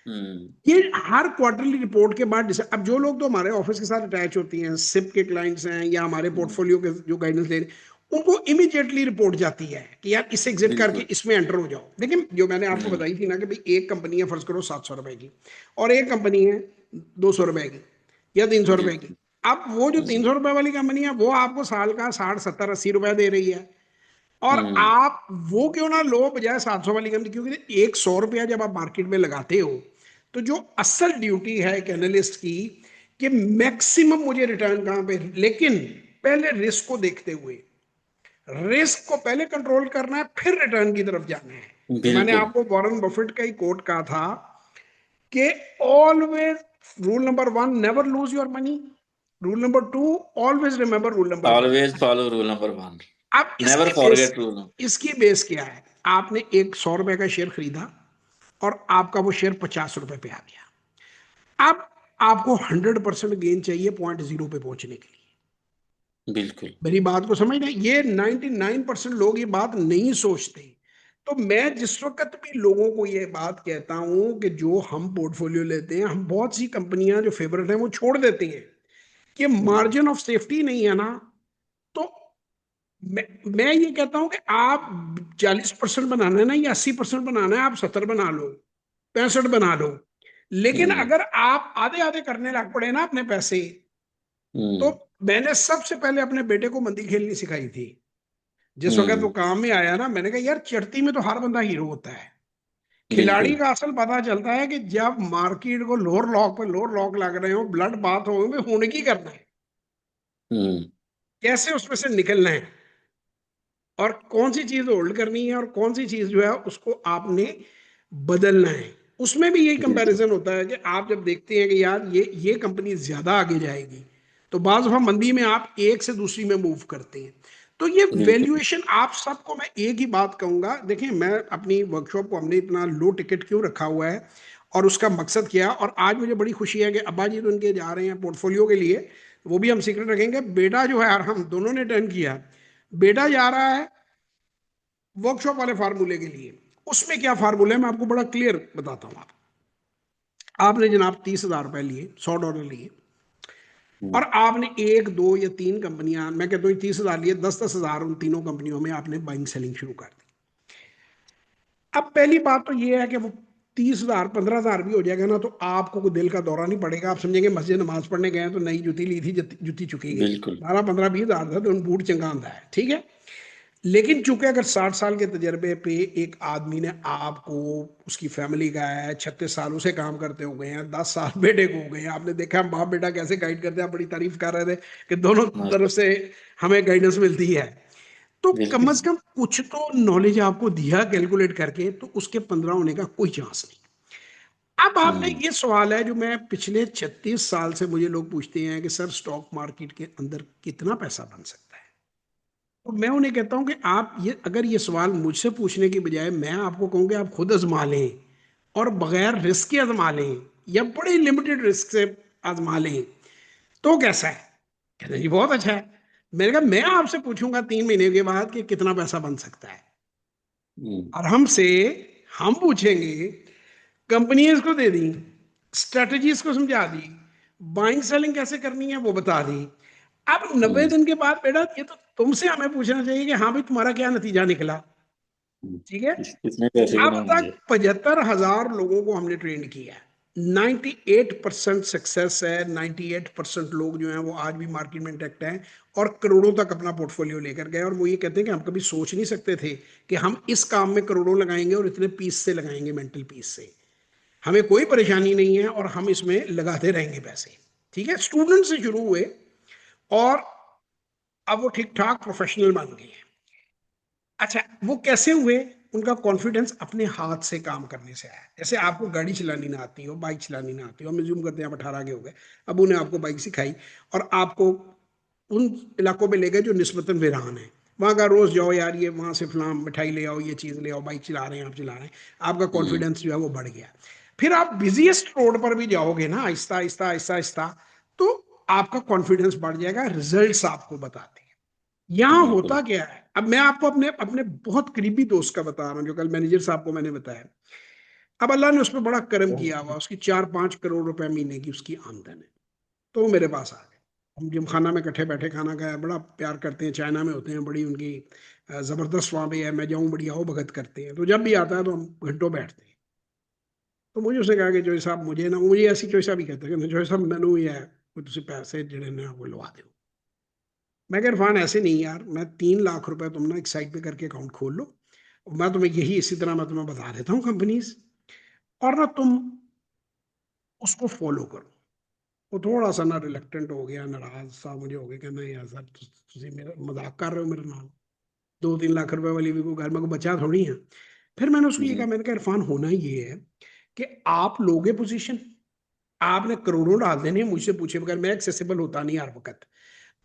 हम्म। ये हर क्वार्टरली रिपोर्ट के बाद अब जो लोग तो हमारे ऑफिस के साथ अटैच होती हैं, सिप के क्लाइंट्स हैं या हमारे हम्म। पोर्टफोलियो के जो गाइडेंस ले रहे हैं, उनको इमीडिएटली रिपोर्ट जाती है कि यार इससे एग्जिट करके बिल्कुल। इसमें एंटर हो जाओ। लेकिन जो मैंने आपको हम्म। बताई थी ना कि भाई एक कंपनी है फर्ज करो 700 रुपए की, और एक कंपनी है 200 रुपए की या 300 रुपए की। बिल्कुल। अब वो जो तीन हम्म। सौ रुपए वाली कंपनी है वो आपको साल का 60, 70, 80 रुपए दे रही है, और हम्म। आप वो क्यों ना लो बजाय 700 वाली कंपनी, क्योंकि एक 100 रुपया जब आप मार्केट में लगाते हो तो जो असल ड्यूटी है एक एनालिस्ट की कि मैक्सिमम मुझे रिटर्न कहां पे, लेकिन पहले रिस्क को देखते हुए, रिस्क को पहले कंट्रोल करना है फिर रिटर्न की तरफ जाना है। जो मैंने बिल्कुल। आपको वॉरेन बफेट का ही कोट कहा था कि always, rule number 1, never lose your money. Rule number 2, always remember rule number 1। Always follow rule number 1। अब नेवर इसकी बेस, फॉरगेट रूल। इसकी बेस क्या है? आपने एक 100 रुपए का शेयर खरीदा और आपका वो शेयर 50 रुपए पे आ गया। अब आपको 100% गेन चाहिए 0.0 पे पहुंचने के लिए। बिल्कुल। मेरी बात को समझ रहे हैं? ये 99% लोग ये बात नहीं सोचते। तो मैं जिस वक्त भी लोगों को ये बात कहता हूं कि जो हम पोर्टफोलियो लेते हैं, हम बहुत सी कंपनियां जो फेवरेट हैं वो छोड़ देते हैं कि हम्म, मार्जिन ऑफ सेफ्टी नहीं है ना। तो मैं ये कहता हूं कि आप 40% बनाना है ना, या 80% बनाना है, आप 70 बना लो, 65 बना लो। लेकिन हम्म, अगर आप आधे आधे करने लग पड़े ना अपने पैसे, तो हम्म, मैंने सबसे पहले अपने बेटे को मंदी खेलनी सिखाई थी। जिस वक्त वो हम्म, काम में आया ना, मैंने कहा यार चढ़ती में तो हर बंदा हीरो होता है। खिलाड़ी बिल्कुल। का असल पता चलता है कि जब मार्केट को लोअर लॉक पे लोअर लॉक लग रहे हो, ब्लड बात हो, होने की करना है, हम्म, कैसे उसमें से निकलना है, और कौन सी चीज होल्ड करनी है और कौन सी चीज जो है उसको आपने बदलना है। उसमें भी यही बिल्कुल, कंपैरिजन होता है कि आप जब देखते हैं कि यार ये कंपनी ज्यादा आगे जाएगी, तो बाज दफा मंदी में आप एक से दूसरी में मूव करते हैं। तो ये बिल्कुल, वैल्यूएशन आप सबको मैं एक ही बात कहूंगा, देखिए मैं अपनी वर्कशॉप को हमने इतना लो टिकट क्यों रखा हुआ है और उसका मकसद क्या है। और आज मुझे बड़ी खुशी है कि अब्बा जी तो उनके जा रहे हैं पोर्टफोलियो के लिए, वो भी हम सीक्रेट रखेंगे। बेटा जो है, और हम दोनों ने टर्न किया, बेटा जा रहा है वर्कशॉप वाले फार्मूले के लिए। उसमें क्या फार्मूला है मैं आपको बड़ा क्लियर बताता हूँ। आपने जनाब 30,000 रुपए लिए, $100 लिए, हम्म, और आपने एक दो या तीन कंपनियां, मैं कहता हूँ 30,000 लिए, 10-10 हजार उन तीनों कंपनियों में आपने बाइंग सेलिंग शुरू कर दी। अब पहली बात तो ये है कि वो 30,000 15,000 भी हो जाएगा ना, तो आपको कोई दिल का दौरा नहीं पड़ेगा। आप समझेंगे मस्जिद नमाज पढ़ने गए हैं तो नई जूती ली थी, जूती चुकी गई है। बिल्कुल, 12-15-20 हजार था तो उन बूट चंगा आंदा है, ठीक है। लेकिन चूंकि अगर 60 साल के तजर्बे पे एक आदमी ने आपको, उसकी फैमिली का है, 36 साल उसे काम करते हो गए हैं, 10 साल बेटे को हो गए हैं, आपने देखा हम बाप बेटा कैसे गाइड करते हैं। आप बड़ी तारीफ कर रहे थे कि दोनों तरफ माशा, से हमें गाइडेंस मिलती है। तो कम बिल्कुल। से कम कुछ तो नॉलेज आपको दिया कैलकुलेट करके, तो उसके 15 होने का कोई चांस नहीं। अब आपने, हम्म, ये सवाल है जो मैं पिछले 36 साल से मुझे लोग पूछते हैं कि सर स्टॉक मार्केट के अंदर कितना पैसा बन सकता है। तो मैं उन्हें कहता हूं कि आप ये, अगर ये सवाल मुझसे पूछने की बजाय मैं आपको कहूँ कि आप खुद आजमा लें और बगैर रिस्क के आजमा लें, या बड़े लिमिटेड रिस्क से आजमा लें, तो कैसा है? कहते हैं जी बहुत अच्छा है। मैंने कहा मैं आपसे पूछूंगा 3 महीने के बाद कि कितना पैसा बन सकता है, हम्म, और हमसे हम पूछेंगे, कंपनीज को दे दी, स्ट्रेटजीज को समझा दी, बाइंग सेलिंग कैसे करनी है वो बता दी। अब 90 दिन के बाद बेटा ये तो तुमसे हमें पूछना चाहिए कि हाँ भाई तुम्हारा क्या नतीजा निकला। हम्म, ठीक है। कितने पैसे अब तक बनाएंगे। 75,000 लोगों को हमने ट्रेन किया है। 98% सक्सेस है। 98% लोग जो हैं वो आज भी मार्केट में इंटैक्ट हैं और करोड़ों तक अपना पोर्टफोलियो लेकर गए। और वो ये कहते हैं कि हम कभी सोच नहीं सकते थे कि हम इस काम में करोड़ों लगाएंगे और इतने पीस से लगाएंगे, मेंटल पीस से। हमें कोई परेशानी नहीं है और हम इसमें लगाते रहेंगे पैसे। ठीक है, स्टूडेंट से शुरू हुए और अब वो ठीक ठाक प्रोफेशनल बन गए हैं। अच्छा, वो कैसे हुए? उनका कॉन्फिडेंस अपने हाथ से काम करने से आया। जैसे आपको गाड़ी चलानी ना आती हो, बाइक चलानी ना आती हो, हम ज्यूम करते हैं आप 18 के हो गए, अब उन्हें आपको बाइक सिखाई और आपको उन इलाकों में ले गए जो निस्बतन वीरान है। वहां का रोज जाओ यार, ये वहां से फलाम मिठाई ले आओ, ये चीज ले आओ, बाइक चला रहे हैं आप, चला रहे हैं, आपका हम्म, कॉन्फिडेंस जो है वो बढ़ गया। फिर आप बिजिएस्ट रोड पर भी जाओगे ना, आहिस्ता आहिस्ता आहिस्ता आहिस्ता, तो आपका कॉन्फिडेंस बढ़ जाएगा। रिजल्ट्स आपको बताते हैं। यहां बिल्कुल। होता क्या है, अब मैं आपको अपने अपने बहुत करीबी दोस्त का बता रहा हूं जो कल मैनेजर साहब को मैंने बताया। अब अल्लाह ने उस पर बड़ा करम किया हुआ, उसकी 4-5 करोड़ रुपए महीने की उसकी आमदन है। तो वो मेरे पास आ गए। हम जिम खाना में इकट्ठे बैठे खाना खाया, बड़ा प्यार करते हैं, चाइना में होते हैं, बड़ी उनकी जबरदस्त वहां पे है। मैं जाऊं बड़ी आओ भगत करते हैं, तो जब भी आता है तो हम घंटों बैठते हैं। तो मुझे उसने कहा कि जोई साहब मुझे ना, मुझे ऐसी जोई साहब ही कहते हैं कि जोई साहब मैनू ही है कोई तुम पैसे जड़े ने वो लवा दो। मैं कह इरफान ऐसे नहीं यार, मैं 3 लाख रुपए तुम ना एक साइड पे करके अकाउंट खोल लो, मैं तुम्हें यही इसी तरह मैं तुम्हें बता देता हूँ कंपनीज, और ना तुम उसको फॉलो करो। वो थोड़ा सा ना रिलेक्टेंट हो गया, नाराज सा मुझे हो गया, कहना यार सर तुम मेरा मजाक कर रहे हो मेरे नाल, 2-3 लाख रुपए वाली भी कोई घर में कोई बचा थोड़ी है। फिर मैंने उसको ये कहा, हम्म, मैंने कहा इरफान होना ये है कि आप लोगे पोजीशन, आपने करोड़ों डाल देने मुझसे पूछे बगैर, मैं एक्सेसिबल होता नहीं हर वक्त।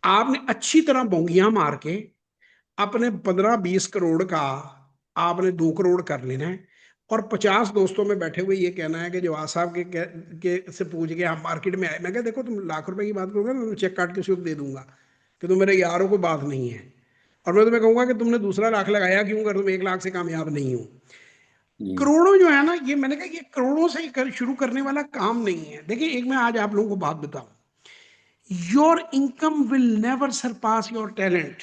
आपने अच्छी तरह बोंगियां मार के अपने 15-20 करोड़ का आपने 2 करोड़ कर लेना है, और 50 दोस्तों में बैठे हुए ये कहना है कि जवाब साहब के से पूछ के आप मार्केट में आए। मैं कहा देखो तुम लाख रुपए की बात करोगे ना, मैं चेक काट के उसी को दे दूंगा कि तुम मेरे यारों को बात नहीं है। और मैं तुम्हें कहूंगा कि तुमने दूसरा लाख लगाया क्यों, अगर तुम 1 लाख से कामयाब नहीं हो। हम्म, करोड़ों जो है ना, ये मैंने कहा ये करोड़ों से शुरू करने वाला काम नहीं है। देखिए एक मैं आज आप लोगों को बात बताऊं, your income will never surpass your talent.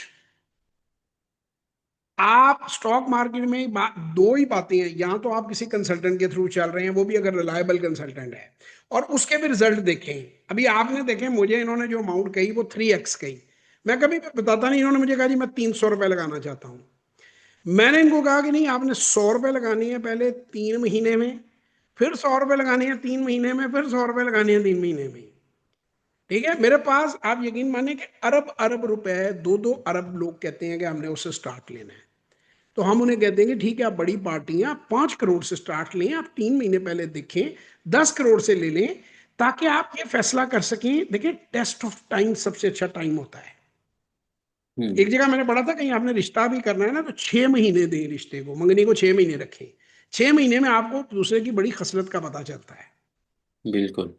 आप स्टॉक मार्केट में दो ही बातें हैं, या तो आप किसी कंसल्टेंट के थ्रू चल रहे हैं, वो भी अगर रिलायबल कंसल्टेंट है, और उसके भी रिजल्ट देखें। अभी आपने देखे, मुझे इन्होंने जो अमाउंट कही वो 3x कही। मैं कभी भी बताता नहीं, इन्होंने मुझे कहा जी मैं 300 रुपए लगाना चाहता हूँ। मैंने इनको कहा कि नहीं, आपने 100 रुपए लगानी है पहले 3 महीने में, फिर 100 रुपए लगानी है 3 महीने में, फिर 100 रुपए लगानी है 3 महीने में। ठीक है, मेरे पास आप यकीन माने कि अरब अरब रुपए, 2-2 अरब लोग कहते हैं कि हमने उससे स्टार्ट लेना है। तो हम उन्हें कहते हैं कि ठीक है, आप बड़ी पार्टी हैं, आप 5 करोड़ से स्टार्ट लें, आप 3 महीने पहले देखें, 10 करोड़ से ले लें, ताकि आप ये फैसला कर सकें। देखिए टेस्ट ऑफ टाइम सबसे अच्छा टाइम होता है। हम्म, एक जगह मैंने पढ़ा था, कहीं आपने रिश्ता भी करना है ना तो 6 महीने दें रिश्ते को, मंगनी को 6 महीने रखें। 6 महीने में आपको दूसरे की बड़ी खसलत का पता चलता है। बिल्कुल।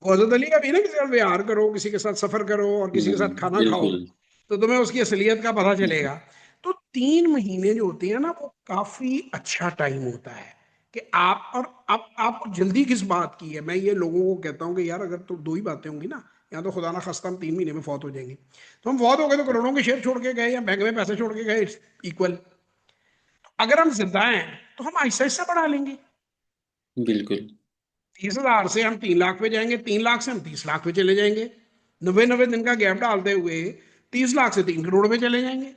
वो हजरत अली का भी ना, किसी के साथ व्यवहार करो, किसी के साथ सफर करो, और किसी के साथ खाना खाओ, बिल्कुल। तो तुम्हें उसकी असलियत का पता चलेगा। तो 3 महीने जो होते हैं ना, वो काफी अच्छा टाइम होता है कि आप, और आपको जल्दी किस बात की है। मैं ये लोगों को कहता हूँ कि यार अगर तो दो ही बातें होंगी ना, या तो खुदा ना खास्ता हम 3 महीने में फौत हो जाएंगे, तो हम फौत हो गए तो करोड़ों के शेयर छोड़ के गए या बैंक में पैसे छोड़ के गए, इट्स इक्वल। अगर हम जिंदा हैं तो हम ऐसा ऐसा बढ़ा लेंगे। बिल्कुल। 30,000 से हम 3 लाख पे जाएंगे, 3 लाख से हम 30 लाख पे चले जाएंगे, 90-90 दिन का गैप डालते हुए 30 लाख से 3 करोड़ पे चले जाएंगे।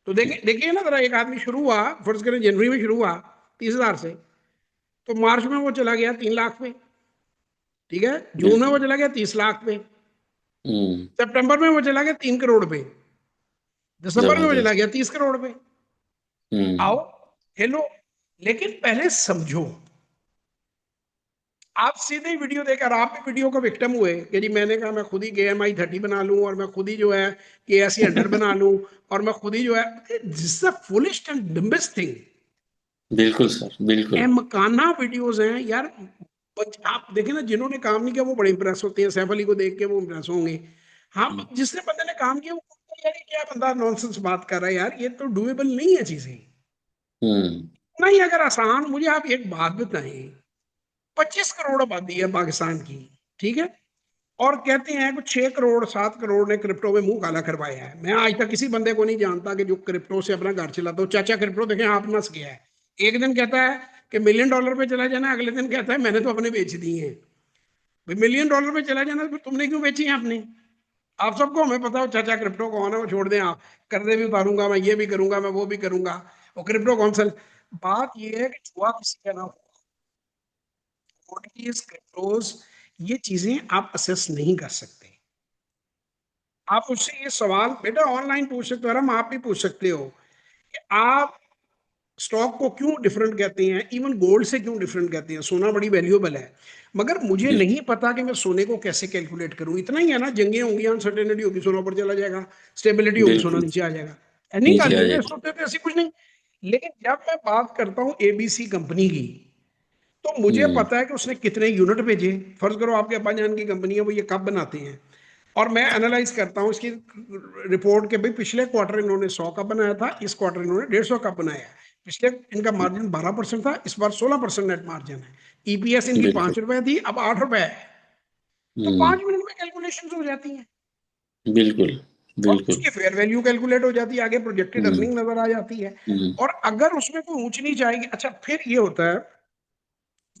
तो देखिए देखिए ना जरा, एक आदमी शुरू हुआ, फर्ज करें जनवरी में शुरू हुआ 30,000 से, तो मार्च में वो चला गया 3 लाख पे। ठीक है, जून में वो बिल्कुल। चला गया 30 लाख पे, हम्म। सितंबर में वो चला गया 3 करोड़ पे, दिसंबर में वो चला जबरदस्त। गया 30 करोड़ पे। आओ, हम्म। हेलो, लेकिन पहले समझो। आप सीधे वीडियो देखकर आप भी वीडियो को विक्टिम हुए कि जी मैंने कहा मैं खुद ही KMI 30 बना लूं, और मैं खुद ही जो है KSE 100 बना लूं, और मैं खुद ही जो है, this is foolish and dumbest thing. बिल्कुल सर, बिल्कुल। मकाना वीडियोस हैं यार। आप देखें ना, जिन्होंने काम नहीं किया वो बड़े इंप्रेस होते हैं, सैफ अली को देख के वो इंप्रेस होंगे। हम हम्म। जिसने बंदे ने काम किया वो बोलता है, यार ये क्या बंदा नॉनसेंस बात कर रहा है, यार ये तो डुएबल नहीं है चीजें। हम्म, नहीं, अगर आसान, मुझे आप एक बात बताएं, 25 करोड़ आबादी है पाकिस्तान की, ठीक है, और कहते हैं कुछ 6 करोड़ 7 करोड़ ने क्रिप्टो में मुंह काला करवाया है। मैं आज तक किसी बंदे को नहीं जानता कि जो क्रिप्टो से अपना घर चलाता हो। चाचा क्रिप्टो देखें, आप नस गया है। एक दिन कहता है कि $1 मिलियन पे चला जाना, अगले दिन कहता है मैंने तो अपने बेच दिए हैं। भाई $1 मिलियन पे चला जाना, फिर तुमने क्यों बेची है अपने? आप सबको, हमें पता हो चाचा क्रिप्टो कौन है, वो छोड़ दें आप। कर्जे भी उतारूंगा मैं, ये भी करूंगा मैं, वो भी करूंगा, वो क्रिप्टो कौन सा। बात ये है कि छुआ किसी का ना हो, कमोडिटीज क्रिप्टोज, ये चीजें आप असेस नहीं कर सकते। आप उससे ये सवाल बेटा ऑनलाइन पूछ सकते हो, हम आप भी पूछ सकते हो कि आप स्टॉक को क्यों डिफरेंट कहते हैं, इवन गोल्ड से क्यों डिफरेंट कहते हैं। सोना बड़ी वैल्यूएबल है, मगर मुझे नहीं बिल्कुल। पता कि मैं सोने को कैसे कैलकुलेट करूं। इतना ही है ना, जंगे होंगी, अनसर्टेनिटी होगी, सोना ऊपर चला जाएगा, स्टेबिलिटी होगी, सोना बिल्कुल। नीचे आ जाएगा। अर्निंग नीचे आ वैल्यू जाए। टेस्ट होते थे, ऐसी कुछ नहीं। लेकिन जब मैं बात करता हूं ABC कंपनी की, तो मुझे हम्म। पता है कि उसने कितने यूनिट भेजे। फर्ज करो आपके अब्बा जान की कंपनी है, वो ये कब बनाते हैं, और मैं एनालाइज करता हूँ इसकी रिपोर्ट के, भाई पिछले क्वार्टर इन्होंने 100 का बनाया था, इस क्वार्टर इन्होंने 150 का बनाया है। पिछले इनका मार्जिन 12% था, इस बार 16% नेट मार्जिन है। EPS इनकी बिल्कुल। 5 रुपए थी, अब 8 रुपए है। तो हम्म। 5 मिनट में कैलकुलेशन हो जाती हैं, बिल्कुल। और बिल्कुल। उसकी फेयर वैल्यू कैलकुलेट हो जाती है, आगे प्रोजेक्टेड हम्म। अर्निंग नजर आ जाती है। हम्म। और अगर उसमें कोई ऊंच नीच आएगी, अच्छा फिर ये होता है,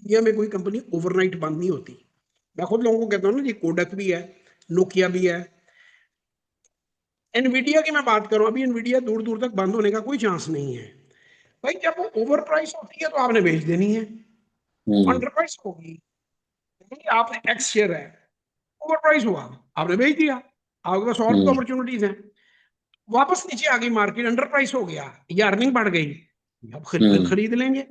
इंडिया में कोई कंपनी ओवरनाइट बंद नहीं होती। मैं खुद लोगों को कहता हूँ ना जी, कोडक भी है, नोकिया भी है, एनवीडिया की मैं बात करूं, अभी एनवीडिया दूर दूर तक बंद होने का कोई चांस नहीं है। भाई जब वो ओवर प्राइस होती है तो आपने बेच देनी है। हम्म। अंडर प्राइस होगी, नहीं, आपने एक्स शेयर है, ओवर प्राइस हुआ, आपने बेच दिया, आपके पास और भी हम्म। अपॉर्चुनिटीज हैं। वापस नीचे आ गई मार्केट, अंडर प्राइस हो गया या अर्निंग बढ़ गई, अब फिर हम्म। खरीद लेंगे।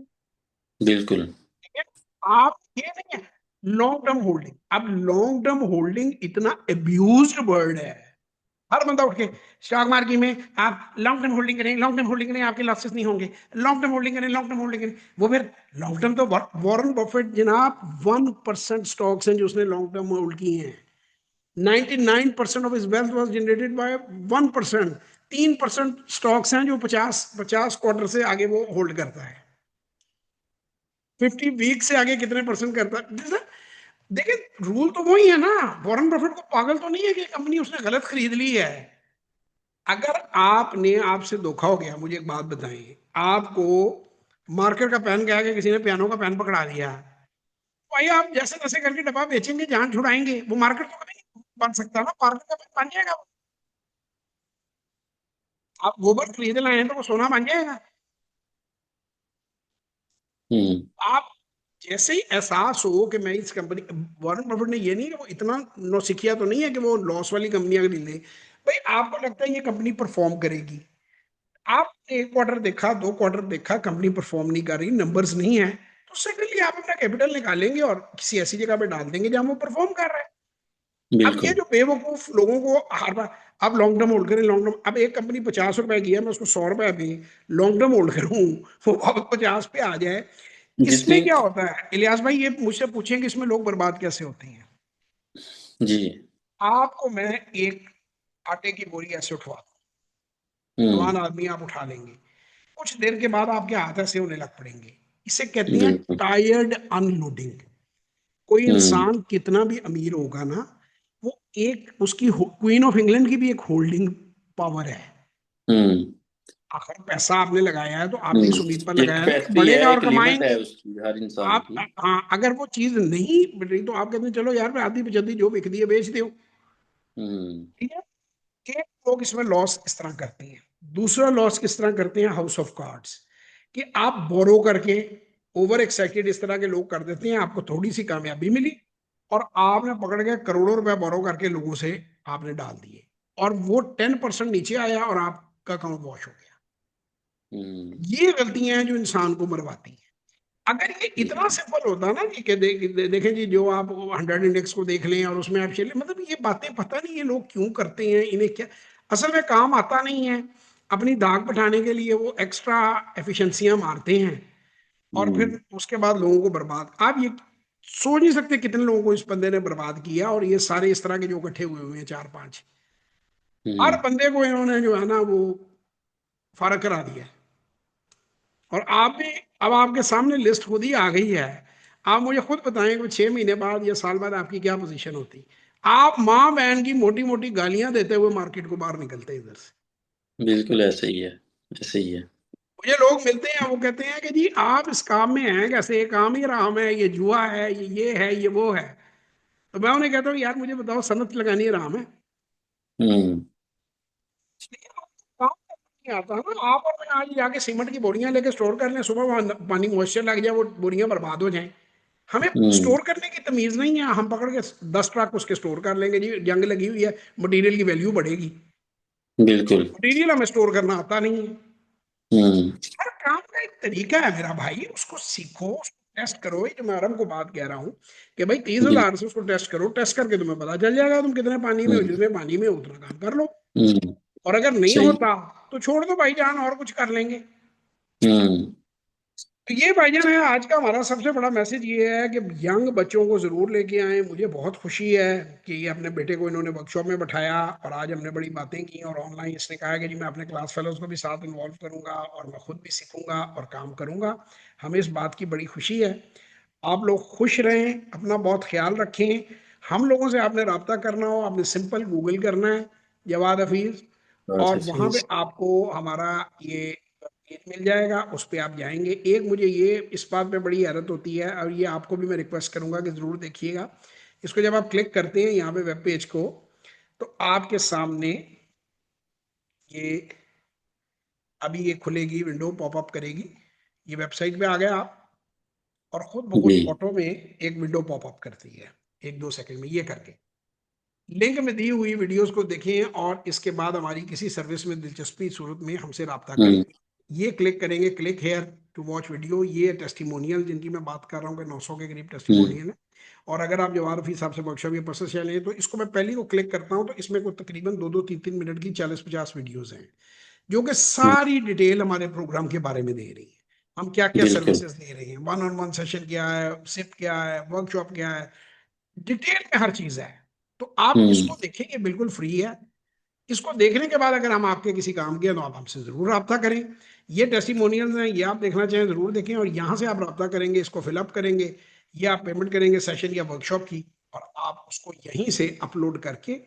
बिल्कुल। ठीक है, आप ये नहीं है लॉन्ग टर्म होल्डिंग। अब लॉन्ग टर्म होल्डिंग इतना एब्यूज्ड वर्ड है। हर बंदा उठ के स्टॉक मार्केट में आप लॉन्ग टर्म होल्डिंग करें, लॉन्ग टर्म होल्डिंग करें, आपके लॉसेस नहीं होंगे, लॉन्ग टर्म होल्डिंग करें, लॉन्ग टर्म होल्डिंग करें। वो फिर लॉन्ग टर्म तो वॉरेन बफेट जनाब 1% स्टॉक्स हैं जो उसने लॉन्ग टर्म होल्ड किए हैं। 99% of his wealth was generated by 1%। 3% stocks हैं जो 50 क्वार्टर से आगे वो होल्ड करता है। 50 वीक से आगे कितने परसेंट करता है। देखिए रूल तो वही है ना। वॉरेन बफेट को पागल तो नहीं है कि कंपनी उसने गलत खरीद ली है। अगर आपने आपसे धोखा हो गया, मुझे एक बात बताइए, आपको मार्केट का पेन कह के किसी ने पियानो का पेन पकड़ा दिया, भाई आप जैसे तैसे करके डब्बा बेचेंगे, जान छुड़ाएंगे, वो मार्केट तो कभी नहीं बन सकता ना। मार्केट का पेन बन जाएगा। आप गोबर खरीद लाए हैं तो वो सोना बन जाएगा। हम्म। आप जैसे ही एहसास हो कि मैं इस कंपनी, वॉरेन बफेट ने ये नहीं कि वो इतना नौसिखिया तो नहीं है कि वो लॉस वाली कंपनियां खरीद ले। भाई आपको लगता है ये कंपनी परफॉर्म करेगी, आप एक क्वार्टर देखा, 2 क्वार्टर देखा, कंपनी परफॉर्म नहीं कर रही, नंबर्स नहीं है, तो सेकेंडली आप अपना कैपिटल निकालेंगे और किसी ऐसी जगह पे डाल देंगे जहां वो परफॉर्म कर रहा है। अब ये बिल्कुल। जो बेवकूफ लोगों को हर बार आप लॉन्ग टर्म होल्ड करें, लॉन्ग टर्म, अब एक कंपनी 50 रुपए की है, मैं उसको 100 रुपए पे लॉन्ग टर्म होल्ड करूं, वो अब 50 पे आ जाए। इसमें जितनी। क्या होता है इलियास भाई, ये मुझसे पूछें कि इसमें लोग बर्बाद कैसे होते हैं। जी। आपको मैं एक आटे की बोरी ऐसे उठवा दूं, हम्म। जवान आदमी आप उठा लेंगे, कुछ देर के बाद आपके हाथ ऐसे होने लग पड़ेंगे। इसे कहते हैं बिल्कुल। Tired unloading. कोई हम्म। इंसान कितना भी अमीर होगा ना, वो एक उसकी क्वीन ऑफ इंग्लैंड की भी एक होल्डिंग पावर है। हम्म। आखिर पैसा आपने लगाया है तो आपने इस उम्मीद पर एक लगाया ना कि फैक्ट्री है, बढ़ेगा और एक लिमिट है कमाएंगे। उसकी हर इंसान आप की। हाँ, अगर वो चीज नहीं बढ़ रही तो आप कहते हैं चलो यार मैं आधी जल्दी जो बिक दी है बेच दो। हम्म। ठीक है। एक लोग इसमें लॉस इस तरह करते हैं। दूसरा लॉस किस तरह करते हैं, हाउस ऑफ कार्ड्स, कि आप बोरो करके, ओवर एक्साइटेड इस तरह के लोग कर देते हैं, आपको थोड़ी सी कामयाबी मिली और आपने पकड़ के करोड़ों रुपए बोरो करके लोगों से आपने डाल दिए, और वो 10% नीचे आया और आपका अकाउंट वॉश हो गया। हम्म। ये गलतियां हैं जो इंसान को मरवाती हैं। अगर ये इतना बिल्कुल। सिंपल होता ना कि देखें जी, जो आप 100 इंडेक्स को देख लें और उसमें आप चले, मतलब ये बातें पता नहीं ये लोग क्यों करते हैं, इन्हें क्या असल में काम आता नहीं है। अपनी दाग बैठाने के लिए वो एक्स्ट्रा एफिशिएंसियां मारते हैं और हम्म। फिर उसके बाद लोगों को बर्बाद, आप ये सोच नहीं सकते कितने लोगों को इस बंदे ने बर्बाद किया। और ये सारे इस तरह के जो इकट्ठे हुए हुए हैं 4-5, हर हम्म। बंदे को इन्होंने जो है ना वो फारग करा दिया है। और आप भी, अब आपके सामने लिस्ट खुद ही आ गई है। आप मुझे खुद बताएं कि 6 महीने बाद या साल बाद आपकी क्या पोजीशन होती। आप माँ बहन की मोटी मोटी गालियां देते हुए मार्केट को बाहर निकलते इधर से। बिल्कुल ऐसे ही है। ऐसे ही है। मुझे लोग मिलते हैं, वो कहते हैं कि जी आप इस काम में हैं कैसे, ये काम ही राम है, ये जुआ है, ये है, ये वो है। तो मैं उन्हें कहता हूँ यार मुझे बताओ, सनत लगानी है राम है। हम्म। लेकिन आपको काम नहीं आता ना। आप और मैं आज जाके सीमेंट की बोरियां लेके स्टोर कर लें, सुबह वहां पानी मॉइस्चर लग जाए, वो बोरियां बर्बाद हो जाएं। हमें हम्म। स्टोर करने की तमीज नहीं है, हम पकड़ के 10 ट्रक उसके स्टोर कर लेंगे, जी जंग लगी हुई है, मटेरियल की वैल्यू बढ़ेगी। बिल्कुल। मटेरियल हमें स्टोर करना आता नहीं है। हम्म। हर काम का एक तरीका है मेरा भाई, उसको सीखो, उसको टेस्ट करो। ये जो मैं आरम को बात कह रहा हूँ कि भाई 30,000 बिल्कुल। से उसको टेस्ट करो, टेस्ट करके तुम्हें पता चल जाएगा तुम कितने पानी में हो, हम्म। जितने पानी में हो उतना काम कर लो। हम्म। और अगर नहीं सही। होता तो छोड़ दो भाईजान, और कुछ कर लेंगे। हम्म। तो ये भाईजान है आज का हमारा सबसे बड़ा मैसेज, ये है कि यंग बच्चों को जरूर लेके आए। मुझे बहुत खुशी है कि ये अपने बेटे को इन्होंने वर्कशॉप में बैठाया और आज हमने बड़ी बातें की, और ऑनलाइन इसने कहा कि जी मैं अपने क्लास फेलोज को भी साथ इन्वॉल्व करूंगा और मैं खुद भी सीखूंगा और काम करूंगा। हमें इस बात की बड़ी खुशी है। आप लोग खुश रहें, अपना बहुत ख्याल रखें। हम लोगों से आपने रब्ता करना हो, आपने सिंपल गूगल करना है जवाद हफीज, बात और है वहां पे फीस। आपको हमारा ये पेज मिल जाएगा, उस पर आप जाएंगे। एक मुझे ये इस बात पे बड़ी हैरत होती है, और ये आपको भी मैं रिक्वेस्ट करूंगा कि ज़रूर देखिएगा। इसको जब आप क्लिक करते हैं यहाँ पे वेब पेज को, तो आपके सामने ये अभी ये खुलेगी, विंडो पॉपअप करेगी। ये वेबसाइट पे आ गए आप, और खुद ब खुद जी। ऑटो में एक विंडो पॉपअप करती है 1-2 सेकंड में, ये करके लिंक में दी हुई वीडियोस को देखें और इसके बाद हमारी किसी सर्विस में दिलचस्पी सूरत में हमसे रब्ता करें। हम्म। ये क्लिक करेंगे, click here to watch video. ये टेस्टिमोनियल जिनकी मैं बात कर रहा हूँ कि 900 के करीब टेस्टिमोनियल है। और अगर आप जवाहर रफी साहब से वर्कशॉप या पर्सन लें तो इसको मैं पहले को क्लिक करता हूँ तो इसमें कोई तकरीबन 2-2, 3-3 मिनट की 40-50 वीडियोस हैं जो कि सारी डिटेल हमारे प्रोग्राम के बारे में दे रही है। हम क्या क्या बिल्कुल। सर्विसेज दे रहे हैं, 1-on-1 सेशन क्या है, सिप क्या है, वर्कशॉप क्या है, डिटेल में हर चीज है। तो आप इसको देखेंगे, बिल्कुल फ्री है। इसको देखने के बाद अगर हम आपके किसी काम के हैं तो आप हमसे जरूर रब्ता करें। ये टेस्टिमोनियल्स हैं, ये आप देखना चाहें जरूर देखें, और यहाँ से आप रब्ता करेंगे, इसको फिलअप करेंगे, ये आप पेमेंट करेंगे सेशन या वर्कशॉप की, और आप उसको यहीं से अपलोड करके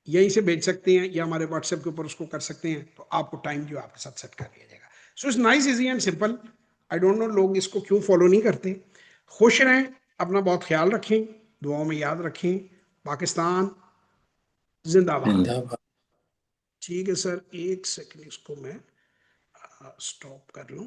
यहीं से भेज सकते हैं या हमारे व्हाट्सएप के ऊपर उसको कर सकते हैं। तो आपको टाइम जो आपके साथ सेट कर दिया जाएगा। So it's nice, easy and simple. I don't know लोग इसको क्यों फॉलो नहीं करते। खुश रहें, अपना बहुत ख्याल रखें, दुआओं में याद रखें। पाकिस्तान जिंदाबाद। जिंदाबाद। ठीक है सर, एक सेकंड इसको मैं स्टॉप कर लूं।